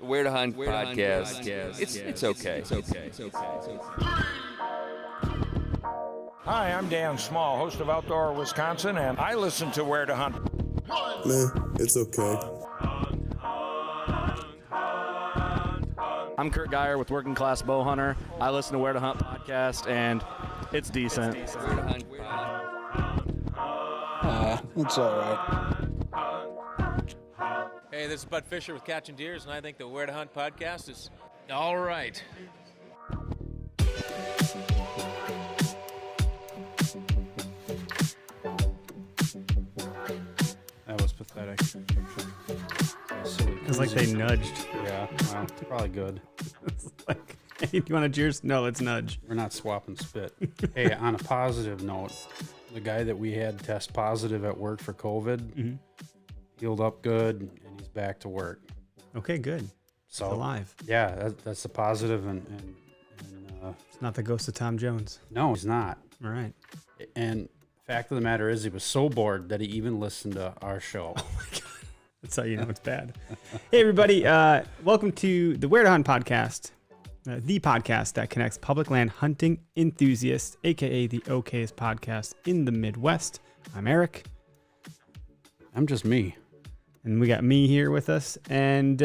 Where to Hunt podcast. It's okay. Hi, I'm Dan Small, host of Outdoor Wisconsin, and I listen to Where to Hunt. It's okay. I'm Kurt Geyer with Working Class Bow Hunter. I listen to Where to Hunt podcast, and it's decent. It's all right. Hey, this is Bud Fisher with Catching Deers, and I think the Where to Hunt podcast is all right. That was pathetic. It's like they nudged. Yeah, well, probably good. It's like, hey, do you want to cheers? No, let's nudge. We're not swapping spit. Hey, on a positive note, the guy that we had test positive at work for COVID healed up good, and he's back to work. Okay, good. So he's alive. Yeah, that's a positive, and it's not the ghost of Tom Jones. No, he's not. All right. And fact of the matter is, he was so bored that he even listened to our show. Oh my god, that's how you know it's bad. Hey everybody, welcome to the Where to Hunt podcast, the podcast that connects public land hunting enthusiasts, aka the okayest podcast in the Midwest. I'm Eric. I'm just me. And we got me here with us. And,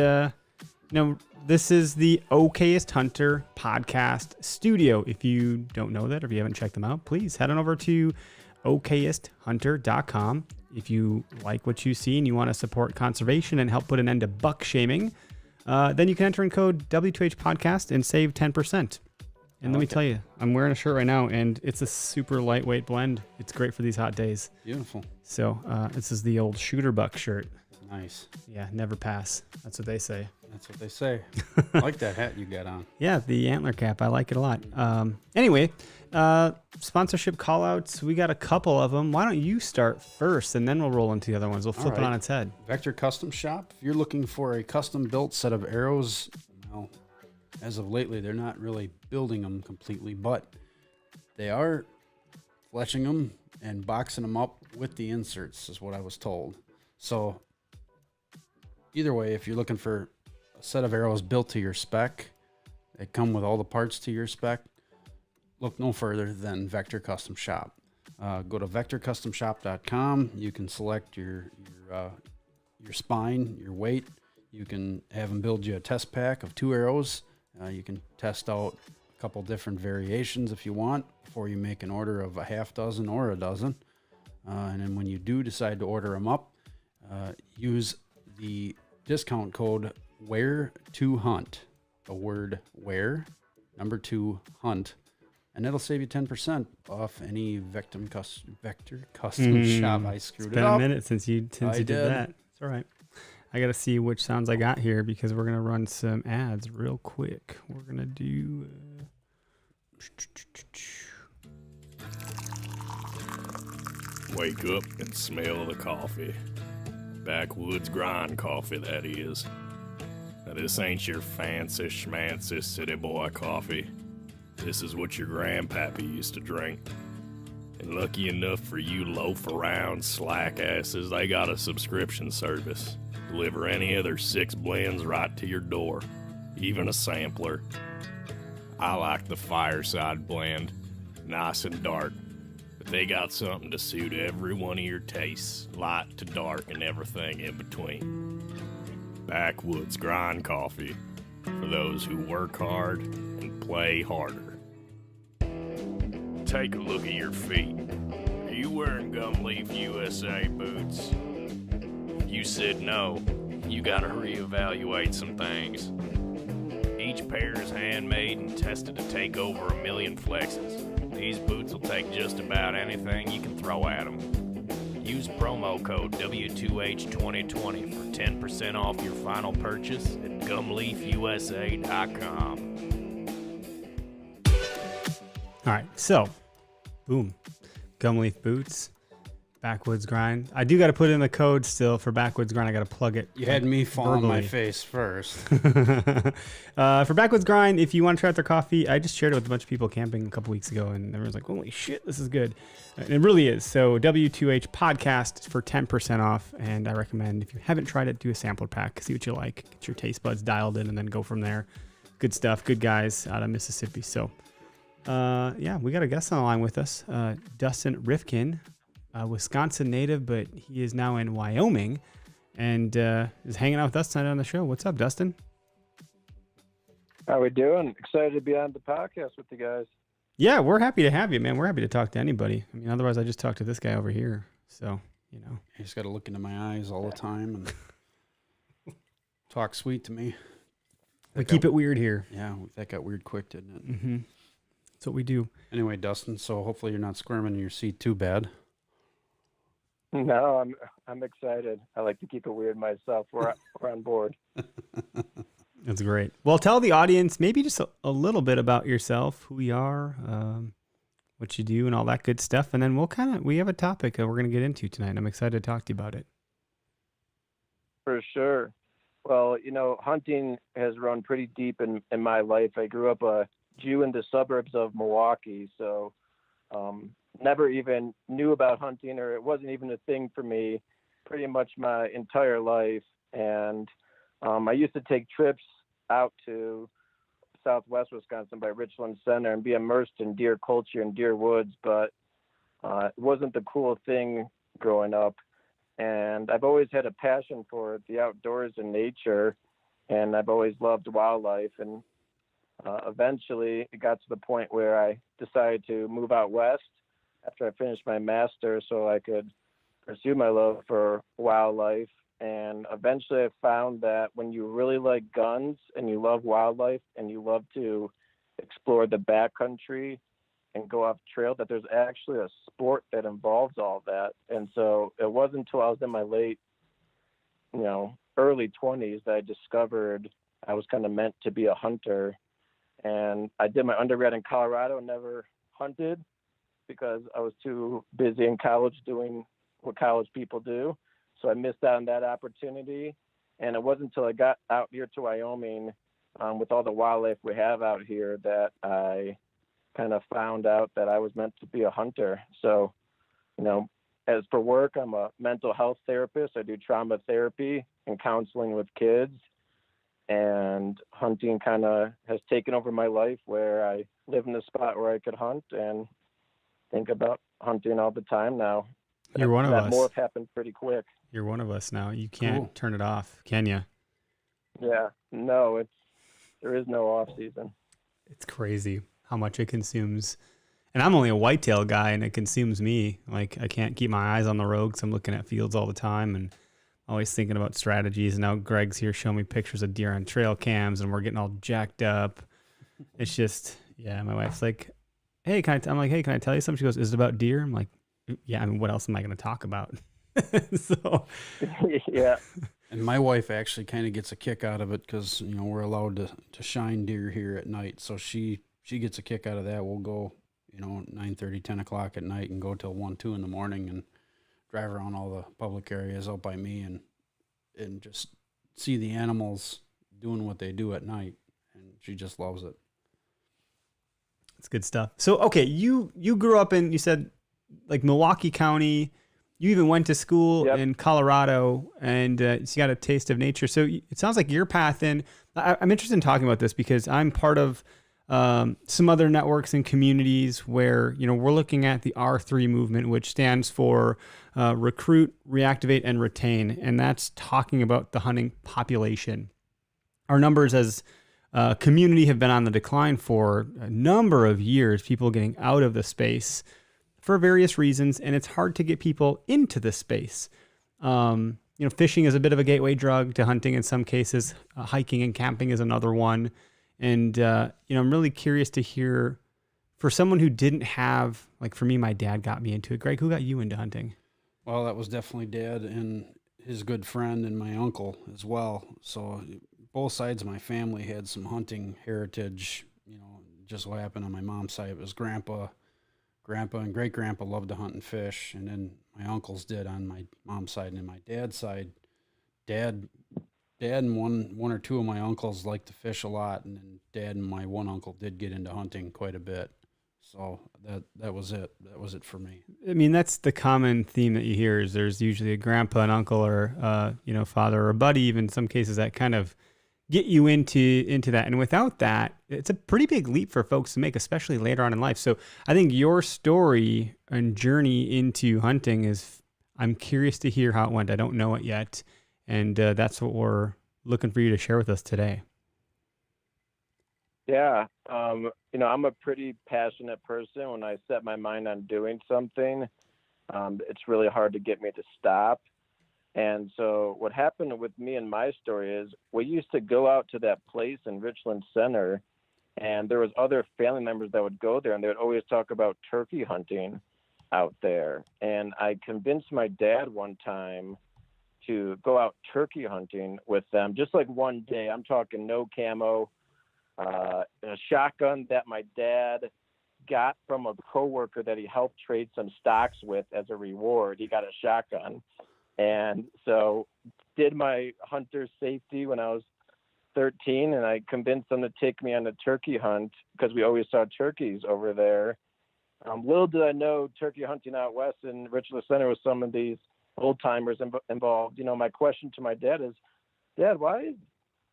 this is the Okayest Hunter podcast studio. If you don't know that, or if you haven't checked them out, please head on over to okayesthunter.com. If you like what you see and you want to support conservation and help put an end to buck shaming, then you can enter in code W2H podcast and save 10%. And let me tell you, I'm wearing a shirt right now, and it's a super lightweight blend. It's great for these hot days. Beautiful. So this is the old shooter buck shirt. Nice. Yeah, never pass. That's what they say. That's what they say. I like that hat you got on. Yeah, the antler cap. I like it a lot. Anyway, sponsorship call-outs. We got a couple of them. Why don't you start first, and then we'll roll into the other ones. We'll flip it on its head. Vector Custom Shop. If you're looking for a custom-built set of arrows, well, as of lately, they're not really building them completely, but they are fletching them and boxing them up with the inserts, is what I was told. So either way, if you're looking for a set of arrows built to your spec, they come with all the parts to your spec, look no further than Vector Custom Shop. Go to vectorcustomshop.com. You can select your spine, your weight. You can have them build you a test pack of 2 arrows. You can test out a couple different variations if you want before you make an order of a half dozen or a dozen. And then when you do decide to order them up, use the discount code WHERE2HUNT, the word where, number 2 hunt, and it'll save you 10% off any Vector Custom Shop. I screwed it up. It's been a minute since you did that. It's all right. I got to see which sounds I got here because we're going to run some ads real quick. We're going to do... Wake up and smell the coffee. Backwoods grind coffee, that is. Now, this ain't your fancy schmancy city boy coffee. This is what your grandpappy used to drink. And lucky enough for you loaf-around slack asses, they got a subscription service. Deliver any other 6 blends right to your door, even a sampler. I like the Fireside blend, nice and dark. They got something to suit every one of your tastes, light to dark and everything in between. Backwoods grind coffee for those who work hard and play harder. Take a look at your feet. Are you wearing Gumleaf USA boots? If you said no, you gotta reevaluate some things. Each pair is handmade and tested to take over 1 million flexes. These boots will take just about anything you can throw at them. Use promo code W2H2020 for 10% off your final purchase at gumleafusa.com. All right, so, boom. Gumleaf boots. Backwoods Grind. I do got to put in the code still for Backwoods Grind. I got to plug it. You had me fall on my verbally. face first. For Backwoods Grind, if you want to try out their coffee, I just shared it with a bunch of people camping a couple weeks ago, and everyone's like, holy shit, this is good. And it really is. So W2H podcast for 10% off, and I recommend, if you haven't tried it, do a sampler pack, see what you like, get your taste buds dialed in, and then go from there. Good stuff, good guys out of Mississippi. So, yeah, we got a guest on the line with us, Dustin Rafkin. Wisconsin native, but he is now in Wyoming and is hanging out with us tonight on the show. What's up, Dustin? How we doing? Excited to be on the podcast with you guys. Yeah, we're happy to have you, man. We're happy to talk to anybody. I mean, otherwise I just talk to this guy over here. So, you know. You just got to look into my eyes all the time and talk sweet to me. We keep it weird here. Yeah, that got weird quick, didn't it? Mm-hmm. That's what we do. Anyway, Dustin, so hopefully you're not squirming in your seat too bad. No, I'm excited. I like to keep it weird myself. We're on board. That's great. Well, tell the audience maybe just a little bit about yourself, who you are, what you do, and all that good stuff. And then we have a topic that we're going to get into tonight. And I'm excited to talk to you about it. For sure. Well, hunting has run pretty deep in my life. I grew up a Jew in the suburbs of Milwaukee, so never even knew about hunting, or it wasn't even a thing for me pretty much my entire life. And I used to take trips out to southwest Wisconsin by Richland Center and be immersed in deer culture and deer woods, but it wasn't the cool thing growing up. And I've always had a passion for the outdoors and nature, and I've always loved wildlife. And eventually it got to the point where I decided to move out west after I finished my master's so I could pursue my love for wildlife. And eventually I found that when you really like guns and you love wildlife and you love to explore the backcountry and go off trail, that there's actually a sport that involves all that. And so it wasn't until I was in my late, early 20s that I discovered I was kind of meant to be a hunter. And I did my undergrad in Colorado and never hunted because I was too busy in college doing what college people do. So I missed out on that opportunity. And it wasn't until I got out here to Wyoming with all the wildlife we have out here that I kind of found out that I was meant to be a hunter. So, as for work, I'm a mental health therapist. I do trauma therapy and counseling with kids. And hunting kind of has taken over my life, where I live in a spot where I could hunt and think about hunting all the time now. You're one of us. That morph happened pretty quick. You're one of us now. You can't turn it off, can you? Yeah, no, there is no off season. It's crazy how much it consumes. And I'm only a whitetail guy, and it consumes me. Like, I can't keep my eyes on the road because I'm looking at fields all the time and always thinking about strategies. And now Greg's here showing me pictures of deer on trail cams, and we're getting all jacked up. It's just, yeah, my wife's like, hey, I'm like, hey, can I tell you something? She goes, is it about deer? I'm like, yeah, I mean, what else am I going to talk about? So, yeah. And my wife actually kind of gets a kick out of it because, we're allowed to shine deer here at night. So she gets a kick out of that. We'll go, 9:30, 10 o'clock at night and go till 1, 2 in the morning and drive around all the public areas out by me and just see the animals doing what they do at night. And she just loves it. It's good stuff. So, okay, you grew up in, you said, like Milwaukee County. You even went to school in Colorado, and you got a taste of nature. So it sounds like your path in. I'm interested in talking about this because I'm part of some other networks and communities where we're looking at the R3 movement, which stands for recruit, reactivate, and retain, and that's talking about the hunting population. Our numbers as a community have been on the decline for a number of years. People getting out of the space for various reasons, and it's hard to get people into this space. Fishing is a bit of a gateway drug to hunting in some cases. Hiking and camping is another one. And, I'm really curious to hear, for someone who didn't have, like for me, my dad got me into it. Greg, who got you into hunting? Well, that was definitely Dad and his good friend and my uncle as well. So both sides of my family had some hunting heritage. Just what happened on my mom's side. It was Grandpa grandpa and great grandpa loved to hunt and fish, and then my uncles did on my mom's side, and then my dad's side, dad and one or two of my uncles liked to fish a lot, and then dad and my one uncle did get into hunting quite a bit. So that was it. That was it for me. I mean, that's the common theme that you hear is there's usually a grandpa, an uncle, or father or a buddy, even in some cases that kind of get you into that. And without that, it's a pretty big leap for folks to make, especially later on in life. So I think your story and journey into hunting I'm curious to hear how it went. I don't know it yet. And that's what we're looking for you to share with us today. Yeah. I'm a pretty passionate person. When I set my mind on doing something, it's really hard to get me to stop. And so what happened with me and my story is we used to go out to that place in Richland Center, and there was other family members that would go there, and they would always talk about turkey hunting out there. And I convinced my dad one time to go out turkey hunting with them, just like one day. I'm talking no camo, a shotgun that my dad got from a coworker that he helped trade some stocks with as a reward. He got a shotgun. And so did my hunter safety when I was 13, and I convinced them to take me on a turkey hunt because we always saw turkeys over there. Little did I know turkey hunting out west in Richland Center was some of these old timers involved. My question to my dad is, Dad, why is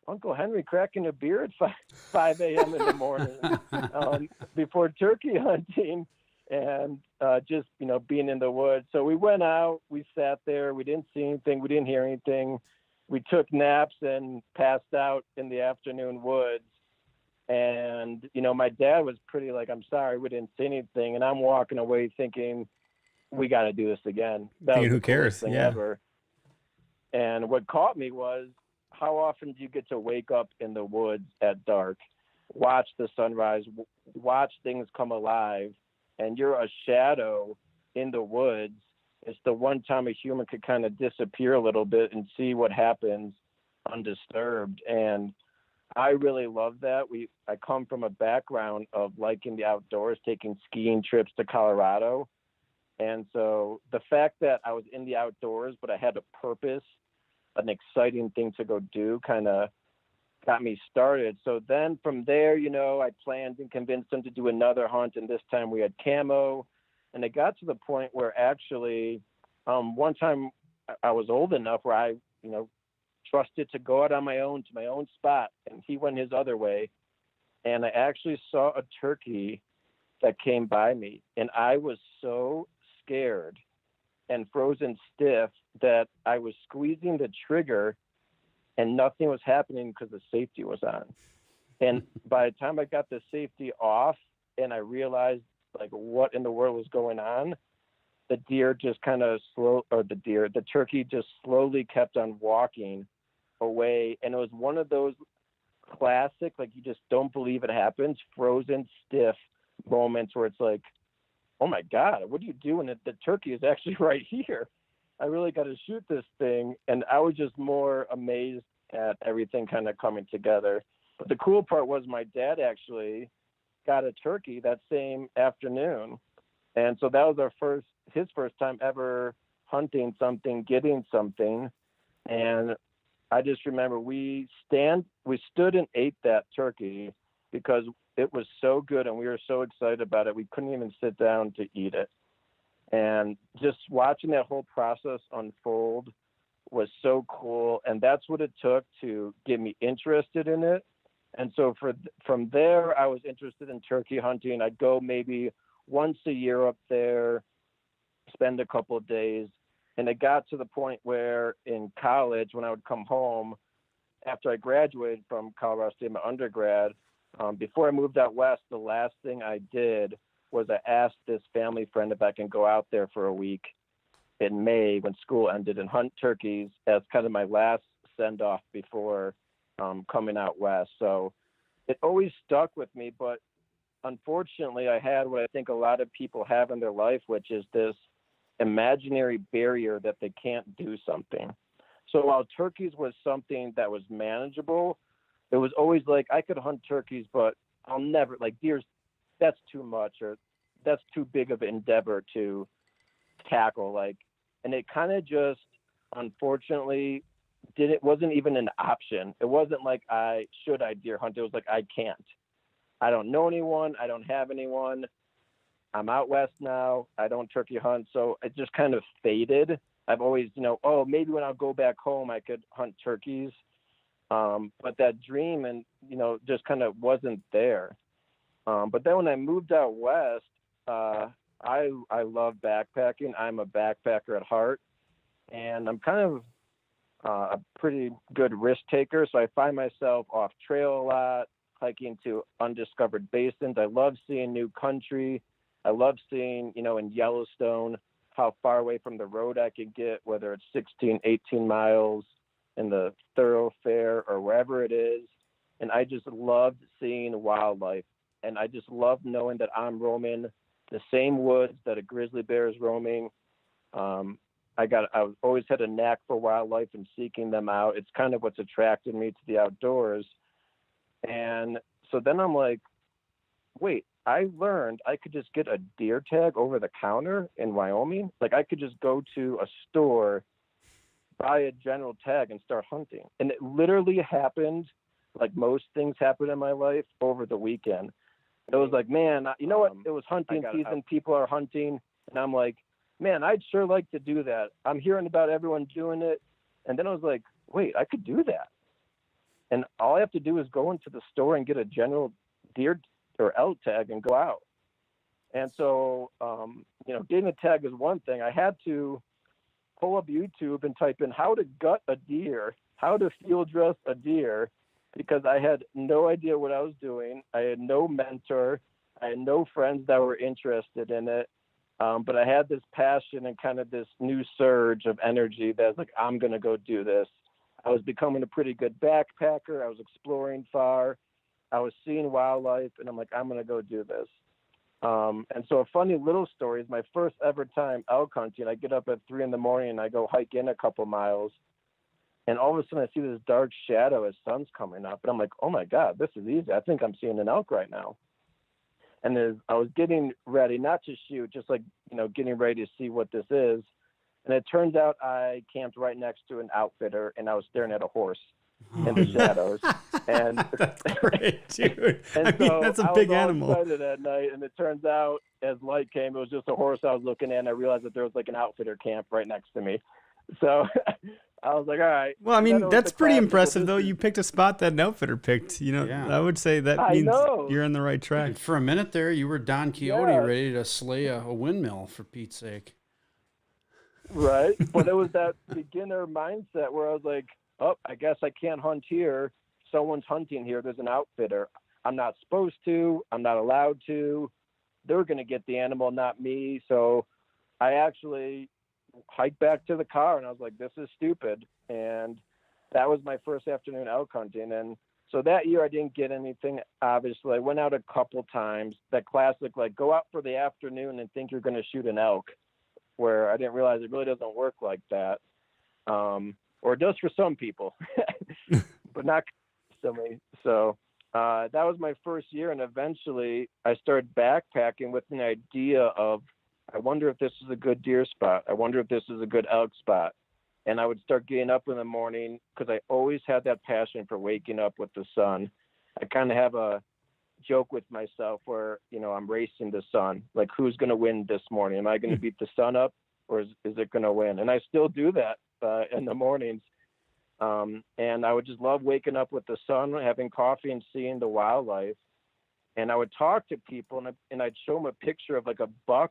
Uncle Henry cracking a beer at 5 a.m. in the morning before turkey hunting? And just, being in the woods. So we went out, we sat there, we didn't see anything, we didn't hear anything. We took naps and passed out in the afternoon woods. And, my dad was pretty like, I'm sorry, we didn't see anything. And I'm walking away thinking, we got to do this again. That was who cares? thing Yeah. ever. And what caught me was, how often do you get to wake up in the woods at dark, watch the sunrise, watch things come alive, and you're a shadow in the woods? It's the one time a human could kind of disappear a little bit and see what happens undisturbed. And I really love that. I come from a background of liking the outdoors, taking skiing trips to Colorado. And so the fact that I was in the outdoors, but I had a purpose, an exciting thing to go do, kind of got me started. So then from there, I planned and convinced them to do another hunt, and this time we had camo. And it got to the point where actually one time I was old enough where I, trusted to go out on my own to my own spot, and he went his other way. And I actually saw a turkey that came by me, and I was so scared and frozen stiff that I was squeezing the trigger and nothing was happening because the safety was on. And by the time I got the safety off and I realized like what in the world was going on, the deer just kind of the turkey just slowly kept on walking away. And it was one of those classic, like you just don't believe it happens, frozen stiff moments where it's like, oh my God, what are you doing? The turkey is actually right here. I really got to shoot this thing. And I was just more amazed at everything kind of coming together. But the cool part was my dad actually got a turkey that same afternoon. And so that was his first time ever hunting something, getting something. And I just remember we stood and ate that turkey because it was so good and we were so excited about it. We couldn't even sit down to eat it. And just watching that whole process unfold was so cool. And that's what it took to get me interested in it. And so from there, I was interested in turkey hunting. I'd go maybe once a year up there, spend a couple of days. And it got to the point where in college, when I would come home after I graduated from Colorado State, my undergrad, before I moved out west, the last thing I did was I asked this family friend if I can go out there for a week in May when school ended and hunt turkeys as kind of my last send off before coming out west. So it always stuck with me, but unfortunately I had what I think a lot of people have in their life, which is this imaginary barrier that they can't do something. So while turkeys was something that was manageable, it was always like I could hunt turkeys, but I'll never, like deers, that's too much, or that's too big of an endeavor to tackle. Like, and it kind of just, unfortunately, wasn't even an option. It wasn't like I deer hunt. It was like, I can't. I don't know anyone. I don't have anyone. I'm out west now. I don't turkey hunt. So it just kind of faded. I've always, maybe when I'll go back home, I could hunt turkeys. But that dream and, just kind of wasn't there. But then when I moved out west, I love backpacking. I'm a backpacker at heart, and I'm kind of a pretty good risk taker. So I find myself off trail a lot, hiking to undiscovered basins. I love seeing new country. I love seeing, in Yellowstone, how far away from the road I could get, whether it's 16, 18 miles in the thoroughfare or wherever it is. And I just loved seeing wildlife. And I just love knowing that I'm roaming the same woods that a grizzly bear is roaming. I've always had a knack for wildlife and seeking them out. It's kind of what's attracted me to the outdoors. And so then I'm like, wait, I learned I could just get a deer tag over the counter in Wyoming. Like, I could just go to a store, buy a general tag, and start hunting. And it literally happened, like most things happen in my life, over the weekend. It was like, man, you know what? It was hunting season. People are hunting. And I'm like, man, I'd sure like to do that. I'm hearing about everyone doing it. And then I was like, wait, I could do that. And all I have to do is go into the store and get a general deer or elk tag and go out. And so, getting a tag is one thing. I had to pull up YouTube and type in how to gut a deer, how to field dress a deer, because I had no idea what I was doing. I had no mentor. I had no friends that were interested in it. But I had this passion and kind of this new surge of energy that was like, I'm going to go do this. I was becoming a pretty good backpacker. I was exploring far. I was seeing wildlife, and I'm like, I'm going to go do this. And so a funny little story is my first ever time elk hunting. I get up at 3 a.m. and I go hike in a couple miles. And all of a sudden I see this dark shadow as sun's coming up. And I'm like, oh my God, this is easy. I think I'm seeing an elk right now. And as I was getting ready, not to shoot, just like, getting ready to see what this is. And it turns out I camped right next to an outfitter, and I was staring at a horse in the shadows. And that's great, dude. And that's a big animal. I was excited at night, and it turns out as light came, it was just a horse I was looking at, and I realized that there was like an outfitter camp right next to me. So I was like, all right. Well, I mean, that's pretty impressive, though. You picked a spot that an outfitter picked. I would say that means you're on the right track. And for a minute there, you were Don Quixote ready to slay a windmill, for Pete's sake. Right. But it was that beginner mindset where I was like, oh, I guess I can't hunt here. Someone's hunting here. There's an outfitter. I'm not supposed to. I'm not allowed to. They're going to get the animal, not me. So I actually hiked back to the car, and I was like, this is stupid. And that was my first afternoon elk hunting. And so that year I didn't get anything, obviously. I went out a couple times. That classic, like, go out for the afternoon and think you're going to shoot an elk, where I didn't realize it really doesn't work like that. Or it does for some people, but not constantly. So that was my first year. And eventually I started backpacking with an idea of, I wonder if this is a good deer spot. I wonder if this is a good elk spot. And I would start getting up in the morning because I always had that passion for waking up with the sun. I kind of have a joke with myself where, I'm racing the sun. Like, who's going to win this morning? Am I going to beat the sun up, or is it going to win? And I still do that in the mornings. And I would just love waking up with the sun, having coffee, and seeing the wildlife. And I would talk to people, and I'd show them a picture of like a buck,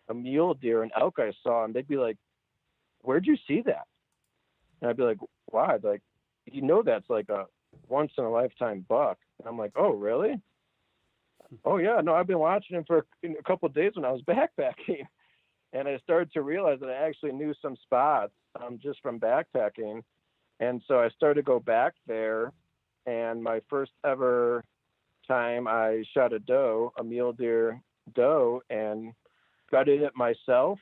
a mule deer, an elk I saw, and they'd be like, where'd you see that? And I'd be like, why? Like, that's like a once in a lifetime buck. And I'm like, oh, really? Oh yeah, no, I've been watching him for a couple of days when I was backpacking. And I started to realize that I actually knew some spots just from backpacking. And so I started to go back there, and my first ever time I shot a mule deer doe, and gutted it myself.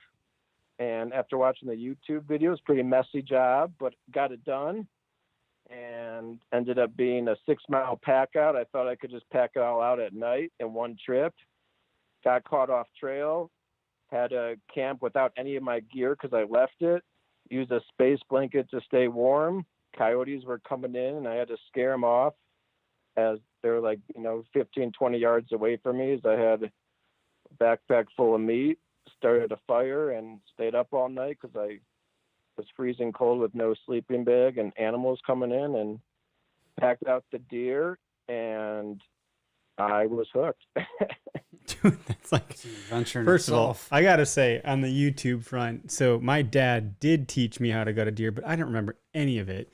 And after watching the YouTube videos, pretty messy job, but got it done, and ended up being a 6-mile pack out. I thought I could just pack it all out at night in one trip. got caught off trail, had to camp without any of my gear because I left it, used a space blanket to stay warm. Coyotes were coming in, and I had to scare them off as they're like, 15, 20 yards away from me. As I had a backpack full of meat, started a fire, and stayed up all night because I was freezing cold with no sleeping bag and animals coming in, and packed out the deer, and I was hooked. Dude, that's like, Adventure in first of all, itself. I gotta say, on the YouTube front, so my dad did teach me how to gut a deer, but I don't remember any of it.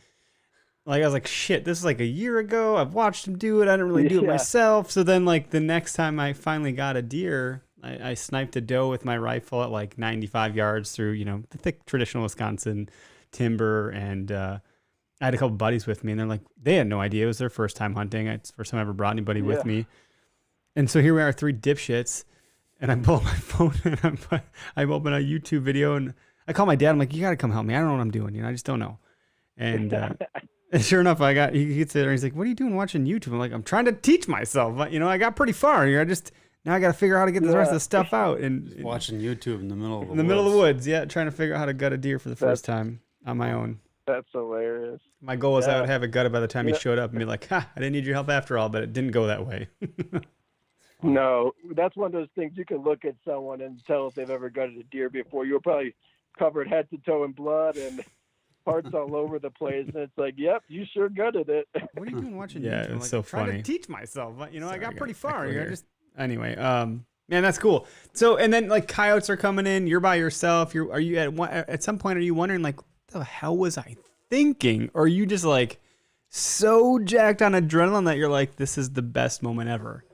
Like, I was like, shit, this is like a year ago. I've watched him do it. I didn't really do it myself. So then, like, the next time I finally got a deer, I sniped a doe with my rifle at like 95 yards through, the thick traditional Wisconsin timber. And I had a couple buddies with me, and they're like, they had no idea. It was their first time hunting. It's the first time I ever brought anybody with me. And so here we are, 3 dipshits. And I pull up my phone, and I open a YouTube video, and I call my dad. I'm like, you got to come help me. I don't know what I'm doing. I just don't know. And and sure enough, he gets there, and he's like, what are you doing watching YouTube? I'm like, I'm trying to teach myself. I got pretty far. Now I got to figure out how to get the rest of the stuff out. And Watching YouTube in the middle of the middle of the woods, trying to figure out how to gut a deer for the first time on my own. That's hilarious. My goal was I would have it gutted by the time he showed up and be like, I didn't need your help after all, but it didn't go that way. No, that's one of those things you can look at someone and tell if they've ever gutted a deer before. You were probably covered head to toe in blood and parts all over the place, and it's like, yep, you sure gutted it. What are you doing watching YouTube? It's so funny. Trying to teach myself. Sorry, I got pretty far. Anyway, man, that's cool. So, and then like coyotes are coming in. You're by yourself. Are you at some point? Are you wondering like, what the hell was I thinking? Or are you just like so jacked on adrenaline that you're like, this is the best moment ever?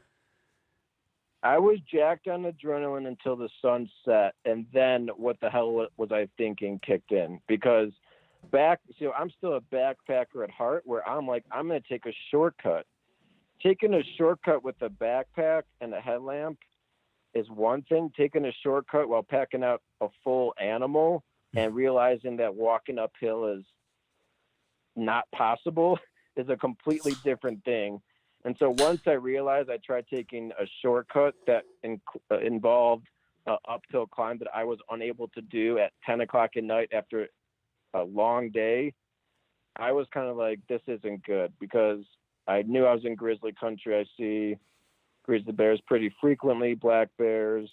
I was jacked on adrenaline until the sun set, and then what the hell was I thinking kicked in? Because I'm still a backpacker at heart, where I'm like, I'm going to take a shortcut. Taking a shortcut with a backpack and a headlamp is one thing. Taking a shortcut while packing out a full animal and realizing that walking uphill is not possible is a completely different thing. And so once I realized, I tried taking a shortcut that involved an uphill climb that I was unable to do at 10 o'clock at night after a long day. I was kind of like, this isn't good, because I knew I was in grizzly country. I see grizzly bears pretty frequently, black bears.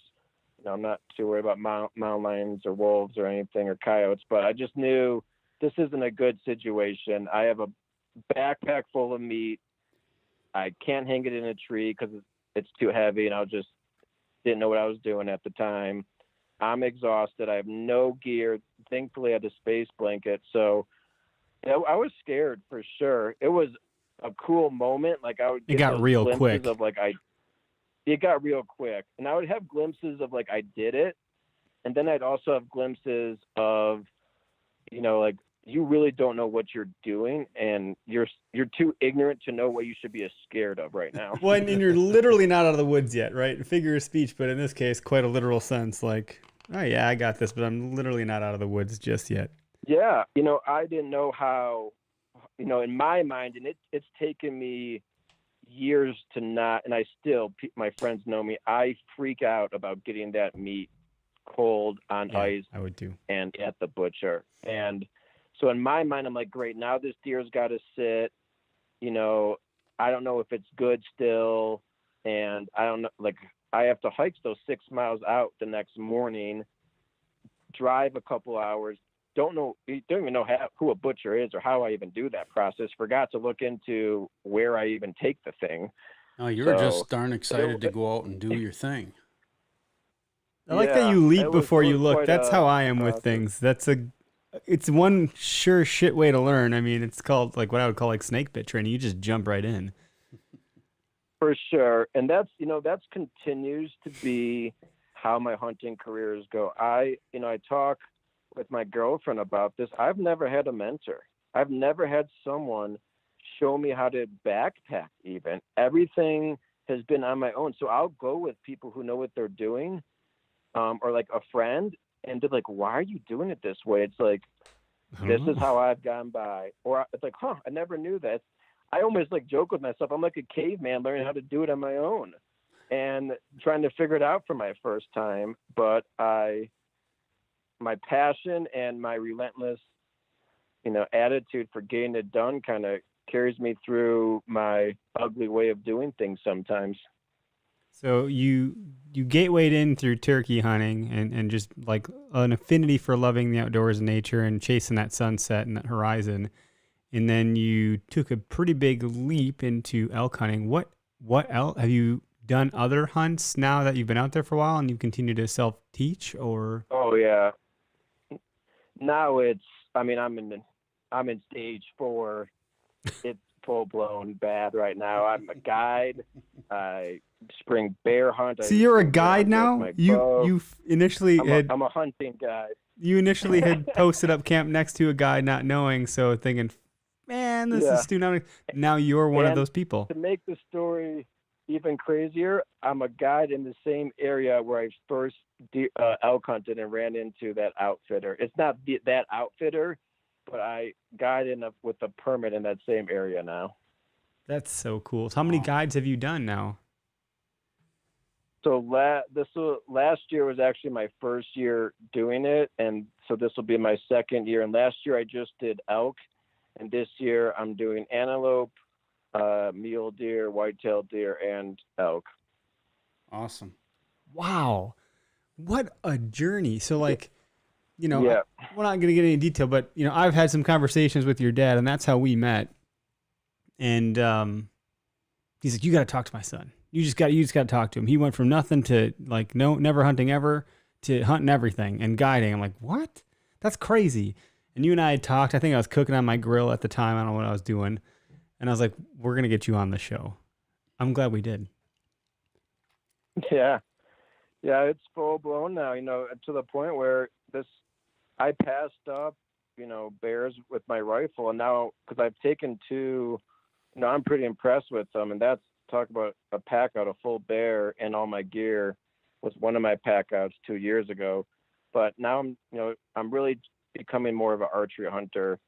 I'm not too worried about mountain lions or wolves or anything, or coyotes, but I just knew this isn't a good situation. I have a backpack full of meat. I can't hang it in a tree because it's too heavy, and I just didn't know what I was doing at the time. I'm exhausted. I have no gear. Thankfully, I had a space blanket. So I was scared for sure. It was a cool moment. Like it got real quick. It got real quick. And I would have glimpses of like I did it. And then I'd also have glimpses of, like, you really don't know what you're doing, and you're too ignorant to know what you should be scared of right now. Well, and you're literally not out of the woods yet, right? Figure of speech, but in this case, quite a literal sense. Like, oh yeah, I got this, but I'm literally not out of the woods just yet. Yeah, I didn't know how, in my mind, and it's taken me years to not, and I still, my friends know me, I freak out about getting that meat cold on ice. I would too. And at the butcher. And so in my mind, I'm like, great, now this deer's got to sit, I don't know if it's good still. And I don't know, like, I have to hike those 6 miles out the next morning, drive a couple hours, don't even know who a butcher is or how I even do that process. Forgot to look into where I even take the thing. Oh, you were just darn excited to go out and do your thing. I like that you leap before you look. That's how I am with things. It's one sure shit way to learn. I mean, it's called like what I would call like snake bit training. You just jump right in. For sure. And that's continues to be how my hunting careers go. I talk with my girlfriend about this. I've never had a mentor. I've never had someone show me how to backpack even. Everything has been on my own. So I'll go with people who know what they're doing, or like a friend, and they're like, why are you doing it this way? It's like, this is how I've gone by. Or it's like, I never knew that. I almost like joke with myself. I'm like a caveman learning how to do it on my own. and trying to figure it out for my first time. But my passion and my relentless, attitude for getting it done kind of carries me through my ugly way of doing things sometimes. So you gatewayed in through turkey hunting and just like an affinity for loving the outdoors and nature and chasing that sunset and that horizon. And then you took a pretty big leap into elk hunting. What elk have you done other hunts now that you've been out there for a while and you continue to self-teach or? Oh yeah. Now I'm in stage 4. It's full blown bad right now. I'm a guide. I spring bear hunt. So you're a guide now? You initially I'm a hunting guide. You initially had posted up camp next to a guy not knowing, so thinking, man, this is too not. Now you're one of those people. To make the story even crazier, I'm a guide in the same area where I first elk hunted and ran into that outfitter. It's not that outfitter, but I guide with a permit in that same area now. That's so cool. So how many guides have you done now? So last year was actually my first year doing it, and so this will be my second year. And last year I just did elk, and this year I'm doing antelope, mule deer, white-tailed deer, and elk. Awesome. Wow. What a journey. So like, we're not going to get any detail, but I've had some conversations with your dad and that's how we met. And he's like, you got to talk to my son. You just got to talk to him. He went from nothing to like, never hunting ever to hunting everything and guiding. I'm like, what? That's crazy. And you and I had talked, I think I was cooking on my grill at the time. I don't know what I was doing. And I was like, we're going to get you on the show. I'm glad we did. Yeah. Yeah. It's full blown now, to the point where I passed up, bears with my rifle. And now, cause I've taken 2, I'm pretty impressed with them. And that's, talk about a pack out, a full bear and all my gear was one of my pack outs 2 years ago. But now I'm really becoming more of an archery hunter,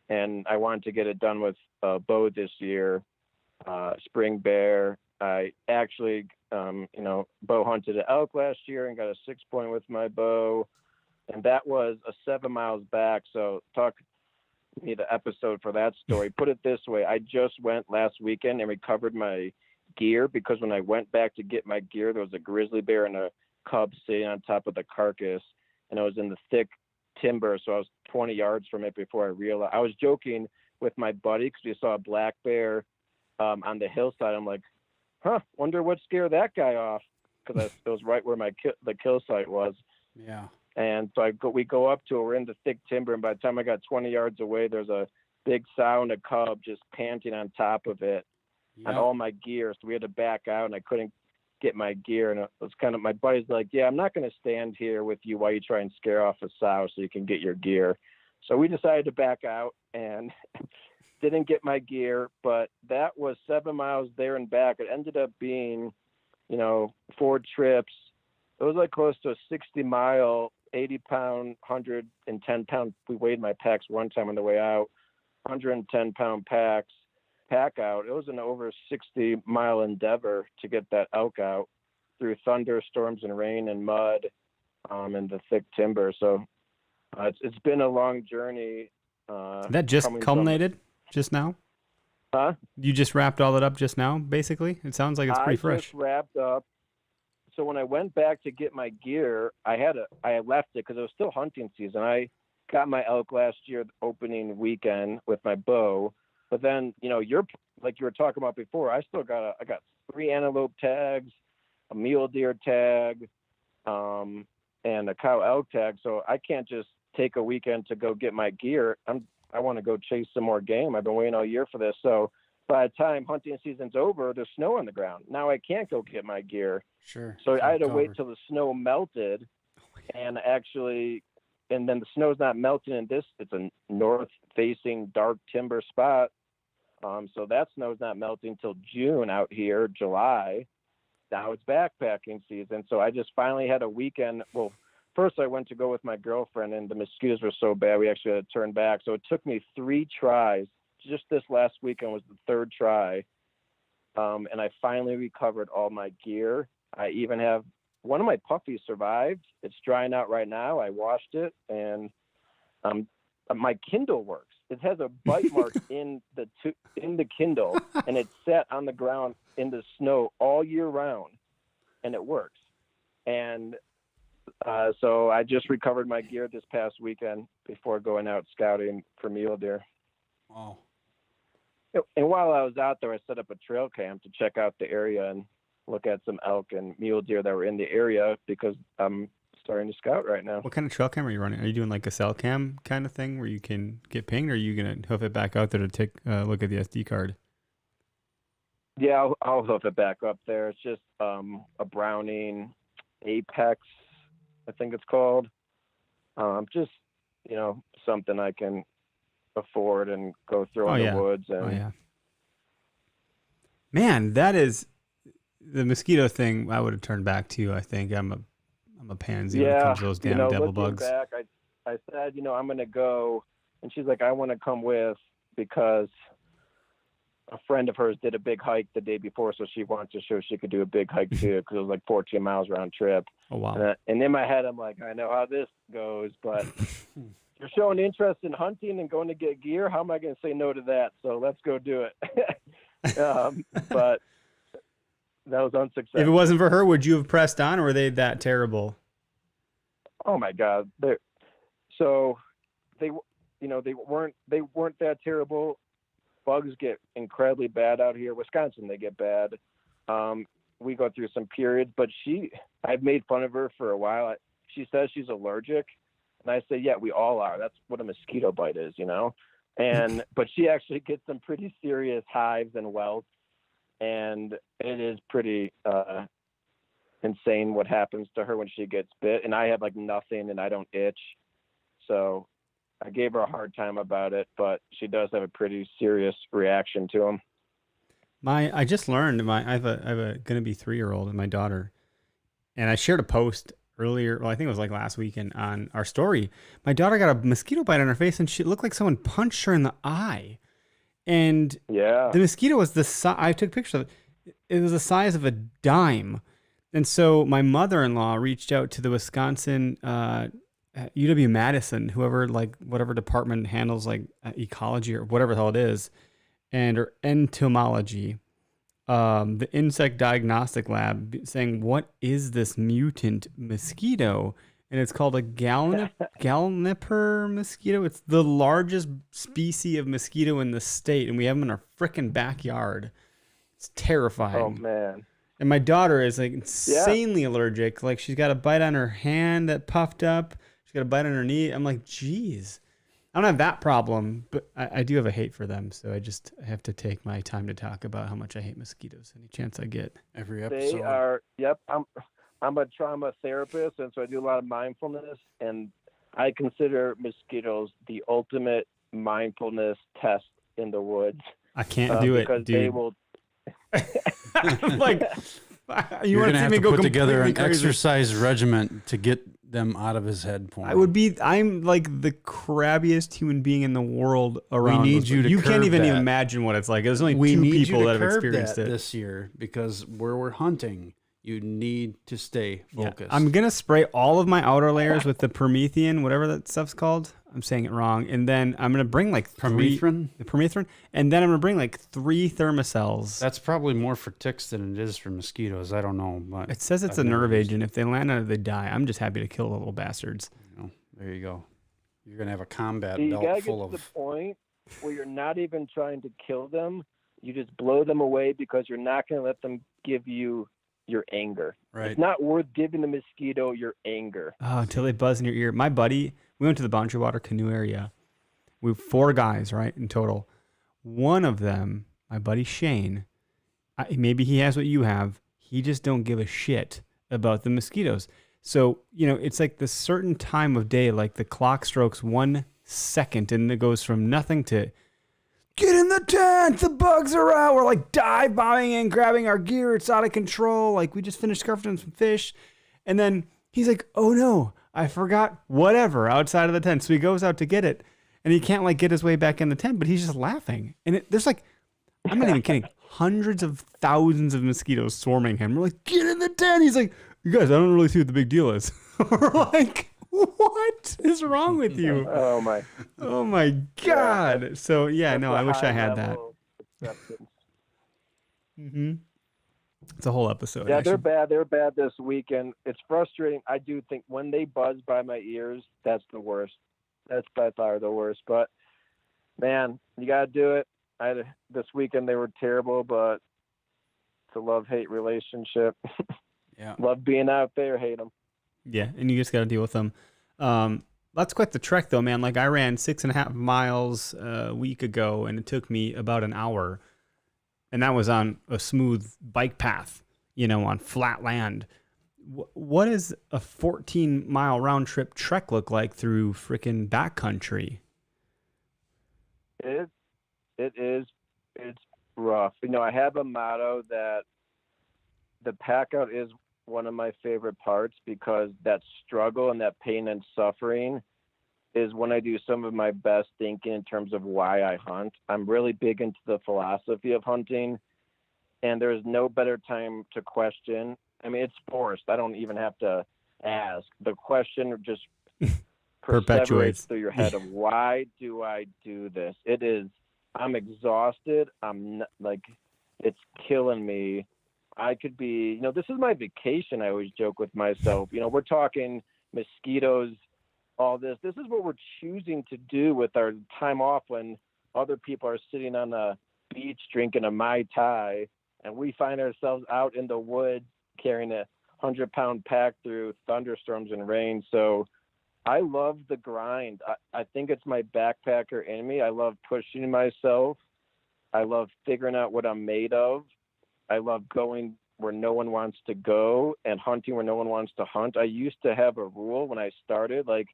and I wanted to get it done with a bow this year, spring bear. I actually, bow hunted an elk last year and got a 6-point with my bow, and that was a 7 miles back. So need an episode for that story. Put it this way. I just went last weekend and recovered my gear because when I went back to get my gear, there was a grizzly bear and a cub sitting on top of the carcass, and I was in the thick timber. So I was 20 yards from it before I realized. I was joking with my buddy because we saw a black bear on the hillside. I'm like, wonder what scared that guy off, because it was right where the kill site was. Yeah. And so we go up to it. We're in the thick timber, and by the time I got 20 yards away, there's a big sow and a cub just panting on top of it. Yep. On all my gear. So we had to back out, and I couldn't get my gear. And it was kind of, my buddy's like, yeah, I'm not going to stand here with you while you try and scare off a sow so you can get your gear. So we decided to back out and didn't get my gear, but that was 7 miles there and back. It ended up being, 4 trips. It was like close to a 60-mile, 80-pound, 110-pound. We weighed my packs one time on the way out, 110-pound pack out. It was an over 60-mile endeavor to get that elk out through thunderstorms and rain and mud and the thick timber. So it's been a long journey. That just culminated just now? Huh? You just wrapped all that up just now, basically? It sounds like it's pretty fresh. I just wrapped up. So when I went back to get my gear, I left it because it was still hunting season. I got my elk last year, opening weekend with my bow. But then, you're like you were talking about before, I got 3 antelope tags, a mule deer tag, and a cow elk tag. So I can't just take a weekend to go get my gear. I want to go chase some more game. I've been waiting all year for this. So by the time hunting season's over, there's snow on the ground. Now I can't go get my gear. Sure. So I had to wait till the snow melted, and then the snow's not melting in this. It's a north-facing dark timber spot. So that snow's not melting till June out here, July. Now it's backpacking season. So I just finally had a weekend. Well, first I went to go with my girlfriend, and the mosquitoes were so bad we actually had to turn back. So it took me 3 tries. Just this last weekend was the 3rd try. And I finally recovered all my gear. I even have one of my puppies survived. It's drying out right now. I washed it, and my Kindle works. It has a bite mark in the Kindle, and it's set on the ground in the snow all year round, and it works. And so I just recovered my gear this past weekend before going out scouting for mule deer. Wow. And while I was out there, I set up a trail cam to check out the area and look at some elk and mule deer that were in the area because I'm starting to scout right now. What kind of trail cam are you running? Are you doing like a cell cam kind of thing where you can get pinged, or are you going to hoof it back out there to take a look at the SD card? Yeah, I'll hoof it back up there. It's just a Browning Apex, I think it's called. Just, something I can afford and go through in the woods. And... Oh, yeah. Man, that is the mosquito thing I would have turned back to. I think I'm a pansy when it comes to those damn devil bugs. Back, I said, I'm going to go. And she's like, I want to come with because a friend of hers did a big hike the day before. So she wanted to show she could do a big hike too, because it was like 14 miles round trip. Oh, wow. And in my head, I'm like, I know how this goes, but you're showing interest in hunting and going to get gear. How am I going to say no to that? So let's go do it. But that was unsuccessful. If it wasn't for her, would you have pressed on, or were they that terrible? Oh my God. So they weren't that terrible. Bugs get incredibly bad out here. Wisconsin, they get bad. We go through some periods, but I've made fun of her for a while. She says she's allergic. And I say, yeah, we all are. That's what a mosquito bite is, And but she actually gets some pretty serious hives and welts, and it is pretty insane what happens to her when she gets bit. And I have like nothing, and I don't itch, so I gave her a hard time about it. But she does have a pretty serious reaction to them. I just learned I have a gonna be 3-year-old and my daughter, and I shared a post earlier. Well, I think it was like last weekend on our story. My daughter got a mosquito bite on her face, and she looked like someone punched her in the eye. And yeah, the mosquito was the size. I took pictures of it. It was the size of a dime. And so my mother-in-law reached out to the Wisconsin UW-Madison, whatever department handles like ecology or whatever the hell it is, or entomology. The insect diagnostic lab, saying, what is this mutant mosquito? And it's called a galliniper mosquito. It's the largest species of mosquito in the state, and we have them in our frickin' backyard. It's terrifying. Oh man. And my daughter is like insanely allergic. Like, she's got a bite on her hand that puffed up. She's got a bite on her knee. I'm like, geez. I don't have that problem, but I do have a hate for them. So I have to take my time to talk about how much I hate mosquitoes any chance I get. Every episode. They are, yep. I'm a trauma therapist, and so I do a lot of mindfulness, and I consider mosquitoes the ultimate mindfulness test in the woods. I can't do it, because dude. They will. Like, You're want gonna to have me to go put together an crazy. exercise regimen to get them out of his head. I'm like the crabbiest human being in the world around. We need you to You can't curb even that. imagine what it's like. There's only We 2 need people you to that have curb experienced that it this year, because where we're hunting, you need to stay focused. I'm gonna spray all of my outer layers with the Promethean, whatever that stuff's called. I'm saying it wrong. And then I'm gonna bring like Permethrin? the Permethrin, and then I'm gonna bring like 3 thermocells. That's probably more for ticks than it is for mosquitoes. I don't know, but It says it's I've a never nerve used agent. If they land on it, they die. I'm just happy to kill the little bastards. There you go. You're gonna have a combat You belt gotta get full to the of. point where you're not even trying to kill them. You just blow them away because you're not going to let them give you your anger. Right. It's not worth giving the mosquito your anger. Oh, until they buzz in your ear. My buddy, we went to the Boundary Water canoe area. We have 4 guys, right, in total. One of them, my buddy Shane, maybe he has what you have. He just don't give a shit about the mosquitoes. So, it's like the certain time of day, like the clock strokes 1 second and it goes from nothing to get in the tent, the bugs are out. We're like dive bombing and grabbing our gear. It's out of control. Like, we just finished scarfing some fish. And then he's like, oh no, I forgot whatever outside of the tent. So he goes out to get it, and he can't like get his way back in the tent, but he's just laughing. And there's like, I'm not even kidding, hundreds of thousands of mosquitoes swarming him. We're like, get in the tent. He's like, you guys, I don't really see what the big deal is. We're like, what is wrong with you? Oh my God. Yeah, So yeah, no, that's I a wish I high had that. level of acceptance. Mm-hmm. It's a whole episode. Yeah, actually. they're bad. They're bad this weekend. It's frustrating. I do think when they buzz by my ears, that's the worst. That's by far the worst. But man, you gotta do it. This weekend they were terrible, but it's a love-hate relationship. Yeah. Love being out there, hate them. Yeah, and you just got to deal with them. That's quite the trek, though, man. Like, I ran 6.5 miles a week ago, and it took me about an hour. And that was on a smooth bike path, on flat land. What does a 14-mile round-trip trek look like through frickin' backcountry? It's rough. I have a motto that the pack out is one of my favorite parts, because that struggle and that pain and suffering is when I do some of my best thinking in terms of why I hunt. I'm really big into the philosophy of hunting, and there's no better time to question. I mean, it's forced. I don't even have to ask. The question just Perpetuates through your head of, why do I do this? I'm exhausted. It's killing me. I could be, this is my vacation. I always joke with myself, we're talking mosquitoes, all this. This is what we're choosing to do with our time off when other people are sitting on the beach drinking a Mai Tai, and we find ourselves out in the woods carrying a 100-pound pack through thunderstorms and rain. So I love the grind. I think it's my backpacker in me. I love pushing myself. I love figuring out what I'm made of. I love going where no one wants to go and hunting where no one wants to hunt. I used to have a rule when I started, like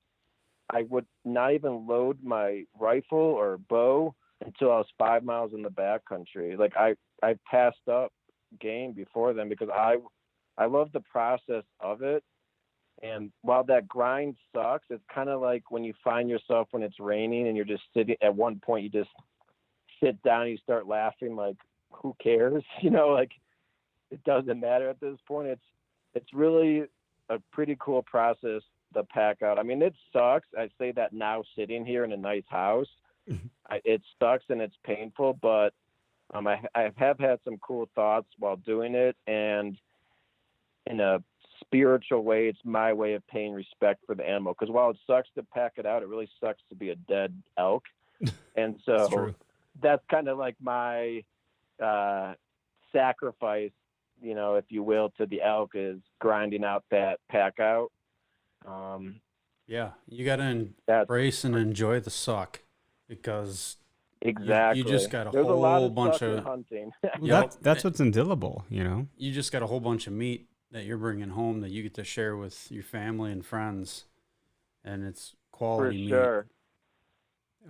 I would not even load my rifle or bow until I was 5 miles in the backcountry. Like I passed up game before then because I love the process of it. And while that grind sucks, it's kind of like when you find yourself when it's raining and you're just sitting at one point, you just sit down and you start laughing, like, who cares? Like it doesn't matter at this point. It's really a pretty cool process, the pack out. I mean, it sucks. I say that now sitting here in a nice house. It sucks and it's painful, but I have had some cool thoughts while doing it. And in a spiritual way, it's my way of paying respect for the animal. Because while it sucks to pack it out, it really sucks to be a dead elk. And so that's kind of like my sacrifice, if you will, to the elk, is grinding out that pack out. Yeah, you got to embrace and enjoy the suck, because exactly you just got There's whole a lot of bunch suck in of hunting. That's what's indelible, You just got a whole bunch of meat that you're bringing home that you get to share with your family and friends, and it's quality meat. Sure.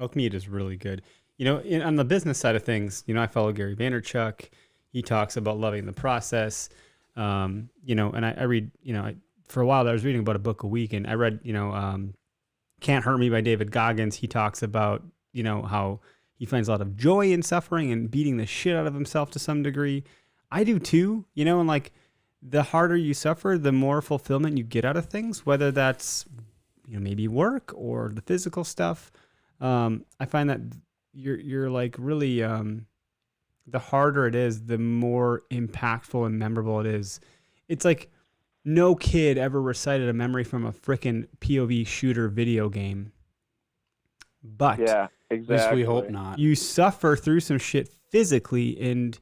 Elk meat is really good. On the business side of things, I follow Gary Vaynerchuk. He talks about loving the process. And I read, for a while I was reading about a book a week, and I read, Can't Hurt Me by David Goggins. He talks about, how he finds a lot of joy in suffering and beating the shit out of himself to some degree. I do too, and like the harder you suffer, the more fulfillment you get out of things, whether that's, maybe work or the physical stuff. I find that you're like really, the harder it is, the more impactful and memorable it is. It's like no kid ever recited a memory from a frickin' POV shooter video game. But yeah, exactly. At least we hope not. You suffer through some shit physically, and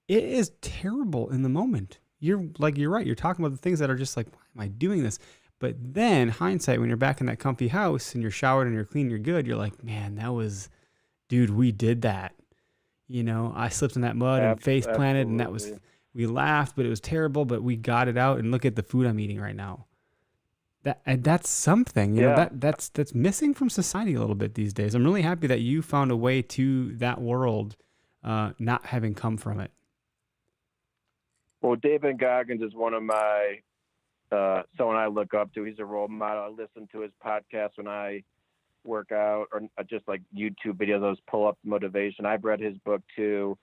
it is terrible in the moment. You're right. You're talking about the things that are just like, why am I doing this? But then hindsight, when you're back in that comfy house and you're showered and you're clean, you're good. You're like, man, dude, we did that. I slipped in that mud and face planted, and we laughed, but it was terrible, but we got it out, and look at the food I'm eating right now. That's something, that's missing from society a little bit these days. I'm really happy that you found a way to that world, not having come from it. Well, David Goggins is one of my, someone I look up to. He's a role model. I listen to his podcast when I work out, or just like YouTube videos, those pull up motivation. I've read his book too.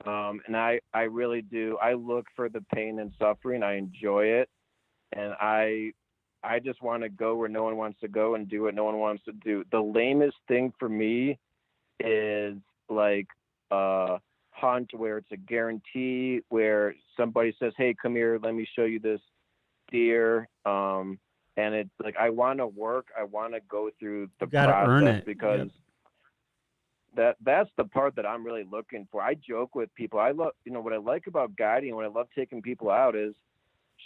And I really do. I look for the pain and suffering. I enjoy it. And I just want to go where no one wants to go and do what no one wants to do. The lamest thing for me is like hunt where it's a guarantee, where somebody says, hey, come here, let me show you this deer. And it's like, I want to work. I want to go through the process earn it. because that's the part that I'm really looking for. I joke with people. I love, what I like about guiding, what I love taking people out is,